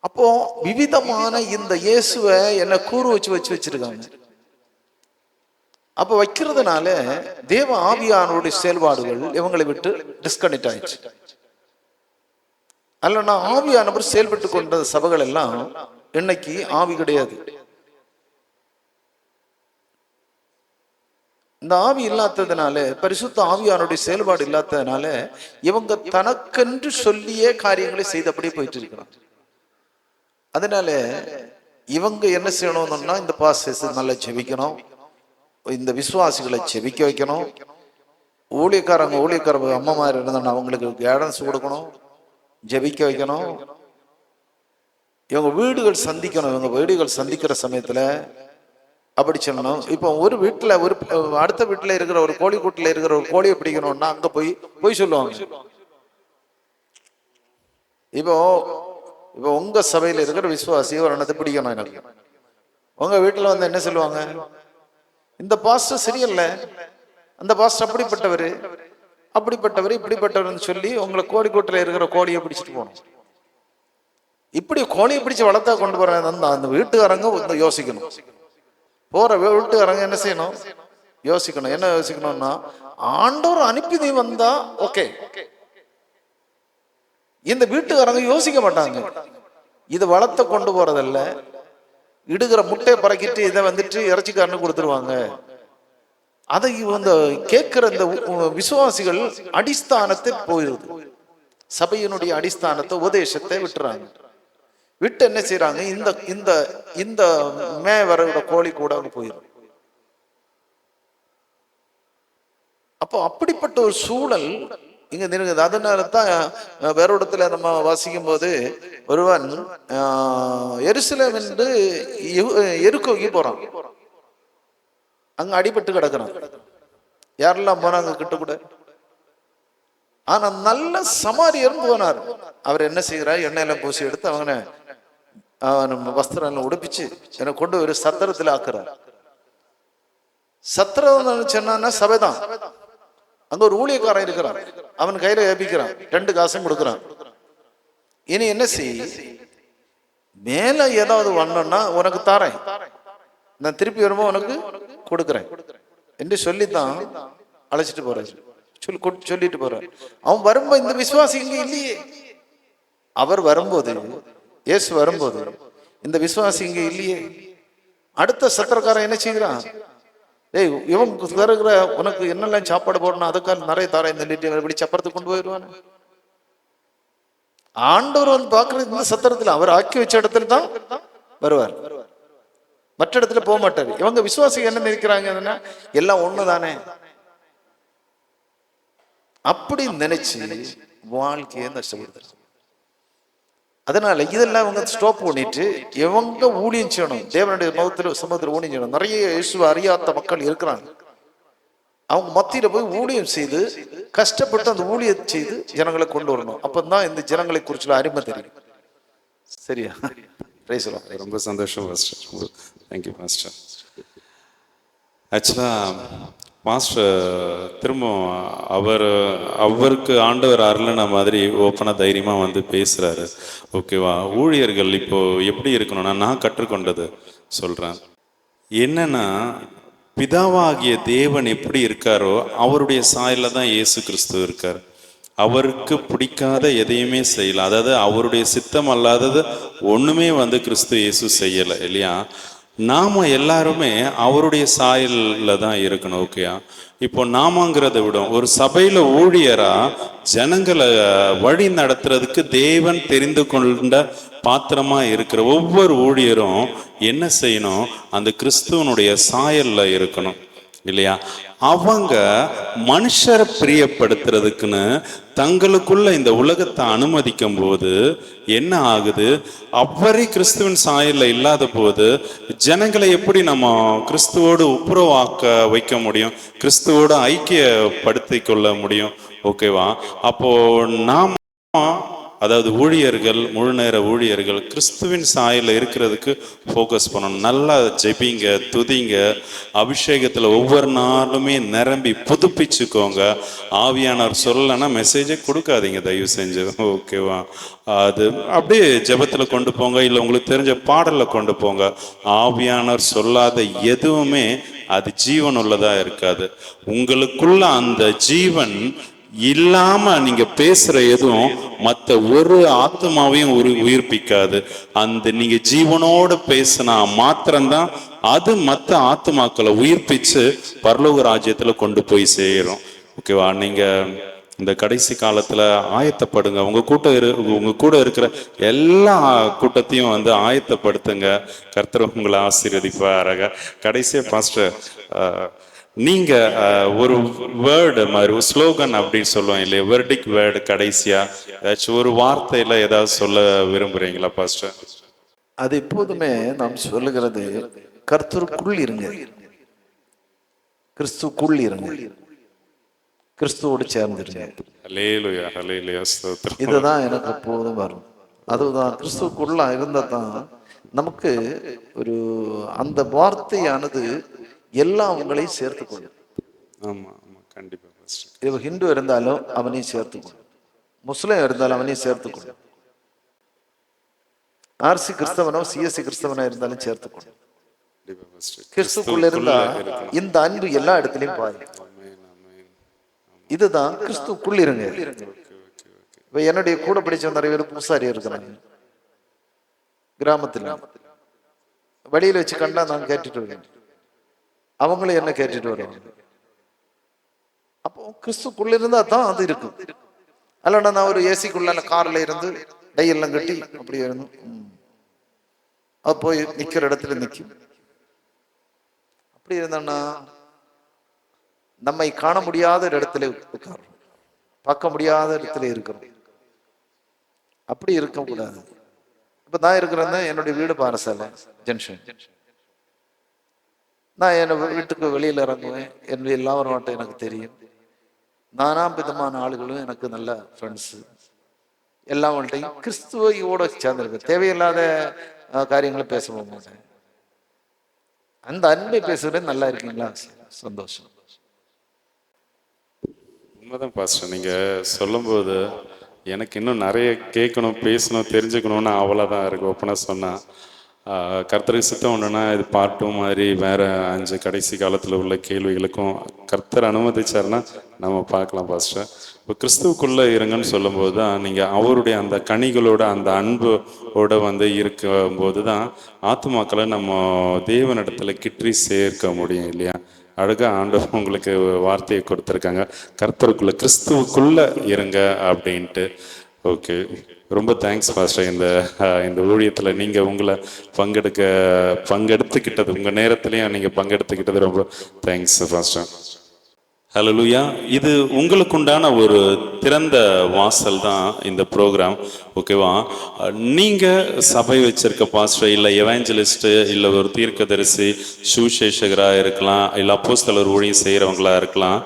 அப்போ விவிதமான இந்த இயேசுவை என்ன கூறு வச்சிருக்காங்க. அப்ப வைக்கிறதுனால தேவ ஆவியானவருடைய செயல்பாடுகள் இவங்களை விட்டு டிஸ்கனெக்ட் ஆயிடுச்சு. அல்லனா ஆவியானவர் செயல்பட்டு கொண்ட சபைகள் எல்லாம் இன்னைக்கு ஆவி கிடையாது. இந்த ஆவி இல்லாததுனால, பரிசுத்த ஆவியானுடைய செயல்பாடு இல்லாததுனால இவங்க தனக்கென்று சொல்லியே காரியங்களை செய்தபடி போயிட்டு இருக்கிறாங்க. அதனால இவங்க என்ன செய்யணும்னா, இந்த பாஸ்டர்ஸ் நல்லா ஜெபிக்கணும், இந்த விசுவாசிகளை ஜெபிக்க வைக்கணும், ஊழியக்கார அம்மாமார் இருந்தாங்கன்னா அவங்களுக்கு கைடன்ஸ் கொடுக்கணும், ஜெபிக்க வைக்கணும். இவங்க வீடுகள் சந்திக்கணும். இவங்க வீடுகள் சந்திக்கிற சமயத்துல அப்படி சொல்லணும். இப்போ ஒரு வீட்டுல அடுத்த வீட்டுல இருக்கிற ஒரு கோழி கூட்டுல இருக்கிற ஒரு கோழியை பிடிக்கணும்னா அங்க போய் சொல்லுவாங்க. இப்போ உங்க சபையில இருக்கிற விசுவாசி ஒரு எண்ணத்தை பிடிக்கணும் எனக்கு, உங்க வீட்டுல வந்து என்ன சொல்லுவாங்க, இந்த பாஸ்டர் சரியில்லை, அந்த பாஸ்டர் அப்படிப்பட்டவர் இப்படிப்பட்டவர்னு சொல்லி உங்களை கோழி கூட்டுல இருக்கிற கோழியை பிடிச்சிட்டு போகணும். இப்படி கோழியை பிடிச்சு வளர்த்தா கொண்டு போறேன். அந்த வீட்டுக்காரங்க யோசிக்கணும். போற வீட்டுக்காரங்க என்ன செய்யணும், யோசிக்கணும். என்ன யோசிக்கணும்னா, ஆண்டவர் அனுப்பி நீ வந்தா ஓகே. இந்த வீட்டுக்காரங்க யோசிக்க மாட்டாங்க. இதை வளர்த்த கொண்டு போறதல்ல, இடுகிற முட்டையை பறக்கிட்டு இதை வந்துட்டு இறைச்சிக்காரனு கொடுத்துருவாங்க. அதை இந்த கேட்கிற இந்த விசுவாசிகள் அடிஸ்தானத்தை போயிருது, சபையினுடைய அடிஸ்தானத்தை உபதேசத்தை விட்டுறாங்க. விட்டு என்ன செய்யறாங்க, இந்த இந்த இந்த மேவரோட கோழி கூட அங்க போயிடும். அப்போ அப்படிப்பட்ட ஒரு சூழல் இங்க இருக்குது. அதனால தான் வேற இடத்துல நம்ம வாசிக்கும் போது ஒருவன் எருசலேம் என்று எருக்கோக்கி போறான், அங்க அடிபட்டு கிடக்குறான். யாரெல்லாம் போனாங்க கிட்ட கூட. ஆனா நல்ல சமாரியர் போனார். அவர் என்ன செய்யறாரு, எண்ணெயெல்லாம் பூசி எடுத்து அவங்க வஸ்திரம் உடுப்பிச்சு என்னை கொண்டு ஒரு சத்திரத்துல ஆக்குறார். சத்திரம் சொன்னா சபைதான். அங்க ஒரு ஊழியக்காரன் இருக்கிறான், அவன் கையில ஏபிக்கிறான், 2 காசும் கொடுக்குறான். இனி என்ன செய், மேல ஏதாவது வரணும்னா உனக்கு தாரேன், நான் திருப்பி வரும்போது உனக்கு கொடுக்குறேன் என்று சொல்லித்தான் அழைச்சிட்டு போறாரு. சொல்லிட்டு போறார். அவன் வரும்போது இந்த விசுவாசி இங்க இல்லையே. அவர் வரும்போது, இயேசு வரும்போது இந்த விசுவாசி இங்க இல்லையே. அடுத்த சத்திரக்காரன் என்ன செய்கிறான், ஏய் இவன் தருகிற உனக்கு என்னெல்லாம் சாப்பாடு போடணும் அதுக்காக நிறைய தாரேன் இப்படி சப்பரத்துக்கு கொண்டு போயிடுவான். ஆண்டவர் வந்து பாக்குறது இந்த சத்திரத்துல, அவர் ஆக்கி வச்ச இடத்துல தான் வருவார், மற்ற இடத்துல போக மாட்டாரு. இவங்க விசுவாசிகள் என்ன நினைக்கிறாங்கன்னா, எல்லாம் ஒண்ணுதானே அப்படி நினைச்சு வாழ்க்கையை நஷ்டப்படுத்துறாங்க. அதனால இதெல்லாம் இவங்க ஸ்டாப் பண்ணிட்டு இவங்க ஊழியம் செய்யணும், தேவனுடைய சமூகத்தில் ஊழியம் செய்யணும். நிறைய இயேசுவை அறியாத மக்கள் இருக்கிறாங்க. அவங்க மத்தியில போய் ஊழியம் செய்து கஷ்டப்பட்டு அந்த ஊழியம் செய்து ஜனங்களை கொண்டு வரணும். அப்பதான் இந்த ஜனங்களை குறிச்சுள்ள அருமை தெரியும். சரியா? ரொம்ப சந்தோஷம் பாஸ்டர். Thank you pastor. ஆக்சுவலா மாஸ்டர் திரும்ப அவருக்கு ஆண்டவர் அருளின மாதிரி ஓப்பனாக தைரியமாக வந்து பேசுகிறாரு. ஓகேவா? ஊழியர்கள் இப்போ எப்படி இருக்கணும்னா, நான் கற்றுக்கொண்டது சொல்கிறேன். என்னன்னா, பிதாவாகிய தேவன் எப்படி இருக்காரோ அவருடைய சாயலில் தான் இயேசு கிறிஸ்து இருக்கார். அவருக்கு பிடிக்காத எதையுமே செய்யலாம், அதாவது அவருடைய சித்தம் அல்லாதது ஒன்றுமே வந்து கிறிஸ்து இயேசு செய்யலை இல்லையா? நாம எல்லாருமே அவருடைய சாயல்ல தான் இருக்கணும். ஓகேயா? இப்போ நாமங்கிறத விட ஒரு சபையில ஊழியரா ஜனங்களை வழி நடத்துறதுக்கு தேவன் தெரிந்து கொண்ட பாத்திரமா இருக்கிற ஒவ்வொரு ஊழியரும் என்ன செய்யணும், அந்த கிறிஸ்துவனுடைய சாயல்ல இருக்கணும் இல்லையா? அவங்க மனுஷரை பிரியப்படுத்துறதுக்குன்னு தங்களுக்குள்ள இந்த உலகத்தை அனுமதிக்கும் போது என்ன ஆகுது, அவரே கிறிஸ்துவின் சாயல்ல இல்லாத போது ஜனங்களை எப்படி நம்ம கிறிஸ்துவோடு ஒப்புரவாக்க வைக்க முடியும், கிறிஸ்துவோடு ஐக்கியப்படுத்திக் கொள்ள முடியும்? ஓகேவா? அப்போ நாம் அதாவது ஊழியர்கள், முழு நேர ஊழியர்கள் கிறிஸ்துவின் சாயலில் இருக்கிறதுக்கு ஃபோக்கஸ் பண்ணணும். நல்லா ஜெபிங்க, துதிங்க, அபிஷேகத்தில் ஒவ்வொரு நாளுமே நிரம்பி புதுப்பிச்சுக்கோங்க. ஆவியானவர் சொல்லலைன்னா மெசேஜே கொடுக்காதீங்க தயவு செஞ்சு. ஓகேவா? அது அப்படியே ஜெபத்தில் கொண்டு போங்க, இல்லை உங்களுக்கு தெரிஞ்ச பாடலில் கொண்டு போங்க. ஆவியானவர் சொல்லாத எதுவுமே அது ஜீவன் உள்ளதா இருக்காது. உங்களுக்குள்ள அந்த ஜீவன் இல்லாம நீங்க பேசுற எதுவும் மத்த ஒரு ஆத்மாவையும் உயிர்ப்பிக்காது. அந்த நீங்க ஜீவனோட பேசினா மாத்திரம்தான் அது மத்த ஆத்மாக்களை உயிர்ப்பிச்சு பரலோக ராஜ்யத்துல கொண்டு போய் சேரும். ஓகேவா? நீங்க இந்த கடைசி காலத்துல ஆயத்தப்படுங்க. உங்க கூட இருக்கிற எல்லா கூட்டத்தையும் வந்து ஆயத்தப்படுத்துங்க. கர்த்தர் உங்களை ஆசீர்வதிப்பாராக. கடைசியா பாஸ்டர், நீங்க ஒரு வேர்டு மாதிரி ஒரு ஸ்லோகன் அப்படின்னு சொல்லுவோம் இல்லையா, வெர்டிக் வேர்டு, கடைசியா ஏதாச்சும் ஒரு வார்த்தையில ஏதாவது சொல்ல விரும்புறீங்களா பாஸ்டர்? அது எப்போதுமே நாம் சொல்லுகிறது, கர்த்தருக்குள் இருங்க, கிறிஸ்துக்குள் இருங்க, கிறிஸ்துவோடு சேர்ந்துருங்க. ஹல்லேலூயா, ஹல்லேலூயா, ஸ்தோத்திரம். இதுதான் எனக்கு எப்போதும் வரும். அதுதான் கிறிஸ்துக்குள்ள இருந்தா தான் நமக்கு ஒரு அந்த வார்த்தையானது எல்லா உங்களையும் சேர்த்துக்கொள்ளும். ஆமா ஆமா, கண்டிப்பா பாஸ்டர். இவ ஹிந்து இருந்தாலும் அவனையும் சேர்த்துக்கொள்ளும், முஸ்லிம் இருந்தாலும் அவனையும் சேர்த்துக்கொள்ளும், ஆர்சி கிறிஸ்தவனோ சிஎஸ்சி கிறிஸ்தவனோ இருந்தாலும் சேர்த்துக்கொள்ளும். கிறிஸ்துக்குள்ள இருந்தா இந்த அன்பு எல்லா இடத்துலயும் பாருங்க. இதுதான் கிறிஸ்துக்குள் இருங்க. இப்ப என்னுடைய கூட படிச்ச நிறைய பேர் பூசாரி இருக்கிறாங்க கிராமத்துல. வழியில வச்சு கண்டா நான் கேட்டுட்டு வருவேன், அவங்களும் என்ன கேட்டுட்டு வருவாங்க. அப்போ கிறிஸ்துக்குள்ள இருந்தா தான் அது இருக்கும். அல்லனா நான் ஒரு ஏசிக்குள்ள கார்ல இருந்து டையெல்லாம் கட்டி அப்படியே இருந்து அது போய் நிக்கிற இடத்துல நிக்கும். அப்படி இருந்தான்னா நம்மை காண முடியாத இடத்துல உட்கார்றோம், பார்க்க முடியாத இடத்துல இருக்கிறோம். அப்படி இருக்க கூடாது. இப்ப நான் இருக்கிறேன், என்னுடைய வீடு பாரசாலை ஜங்ஷன். நான் என் வீட்டுக்கு வெளியில இறங்குவேன், என்னுடைய எல்லாரும் மட்டும் எனக்கு தெரியும். நானா விதமான ஆளுகளும் எனக்கு நல்ல ஃப்ரெண்ட்ஸ் எல்லாவற்றையும் கிறிஸ்துவோட சேர்ந்திருக்க. தேவையில்லாத காரியங்களை பேச மாட்டேன். அந்த அன்பை பேசுறது. நல்லா இருக்கீங்களா? சந்தோஷம். உண்மைதான் பாஸ்டர். நீங்க சொல்லும்போது எனக்கு இன்னும் நிறைய கேட்கணும், பேசணும், தெரிஞ்சுக்கணும்னு அவ்வளோதான் இருக்கு. ஒப்பனா சொன்னா கர்த்தருக்கு சித்தம் ஒன்றுனா இது பார்ட் 2 மாதிரி வேற 5 கடைசி காலத்தில் உள்ள கேள்விகளுக்கும் கர்த்தர் அனுமதிச்சாருன்னா நம்ம பார்க்கலாம் பாஸ்டர். இப்போ கிறிஸ்துவுக்குள்ளே இருங்கன்னு சொல்லும்போது தான் நீங்கள் அவருடைய அந்த கனிகளோட அந்த அன்போட வந்து இருக்கும்போது தான் ஆத்துமாக்களை நம்ம தேவனிடத்துல கிற்றி சேர்க்க முடியும் இல்லையா? அழகா ஆண்டவர் உங்களுக்கு வார்த்தையை கொடுத்துருக்காங்க, கர்த்தருக்குள்ள கிறிஸ்துவுக்குள்ள இருங்க அப்படின்ட்டு. ஓகே, ரொம்ப தேங்க்ஸ் பாஸ்டர். இந்த ஊழியத்தில் நீங்கள் உங்களை பங்கெடுத்துக்கிட்டது, உங்கள் நேரத்துலையும் நீங்கள் பங்கெடுத்துக்கிட்டது ரொம்ப தேங்க்ஸ் பாஸ்டர். ஹல்லேலூயா. இது உங்களுக்குண்டான ஒரு திறந்த வாசல் தான் இந்த ப்ரோக்ராம். ஓகேவா? நீங்கள் சபை வச்சிருக்க பாஸ்டர், இல்லை எவாஞ்சலிஸ்ட், இல்லை ஒரு தீர்க்கதரிசி, சுவிசேஷகராக இருக்கலாம், இல்லை அப்போஸ்தலர் ஊழியம் செய்கிறவங்களா இருக்கலாம்.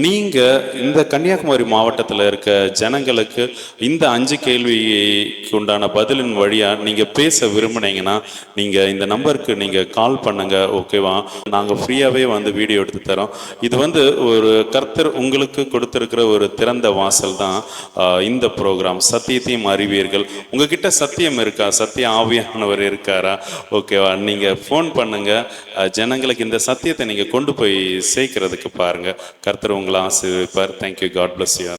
நீங்கள் இந்த கன்னியாகுமரி மாவட்டத்தில் இருக்க ஜனங்களுக்கு இந்த 5 கேள்விக்கு உண்டான பதிலின் வழியாக நீங்கள் பேச விரும்புனீங்கன்னா நீங்கள் இந்த நம்பருக்கு நீங்கள் கால் பண்ணுங்க. ஓகேவா? நாங்கள் ஃப்ரீயாகவே வந்து வீடியோ எடுத்து தரோம். இது வந்து ஒரு கர்த்தர் உங்களுக்கு கொடுத்திருக்கிற ஒரு திறந்த வாசல் தான் இந்த ப்ரோக்ராம். சத்தியத்தையும் அறிவீர்கள். உங்ககிட்ட சத்தியம் இருக்கா? சத்திய ஆவியானவர் இருக்காரா? ஓகேவா? நீங்க ஃபோன் பண்ணுங்க. ஜனங்களுக்கு இந்த சத்தியத்தை நீங்க கொண்டு போய் சேர்க்கிறதுக்கு பாருங்க. கர்த்தர் உங்களை ஆசீர்வதிப்பார். தேங்க்யூ. God bless you.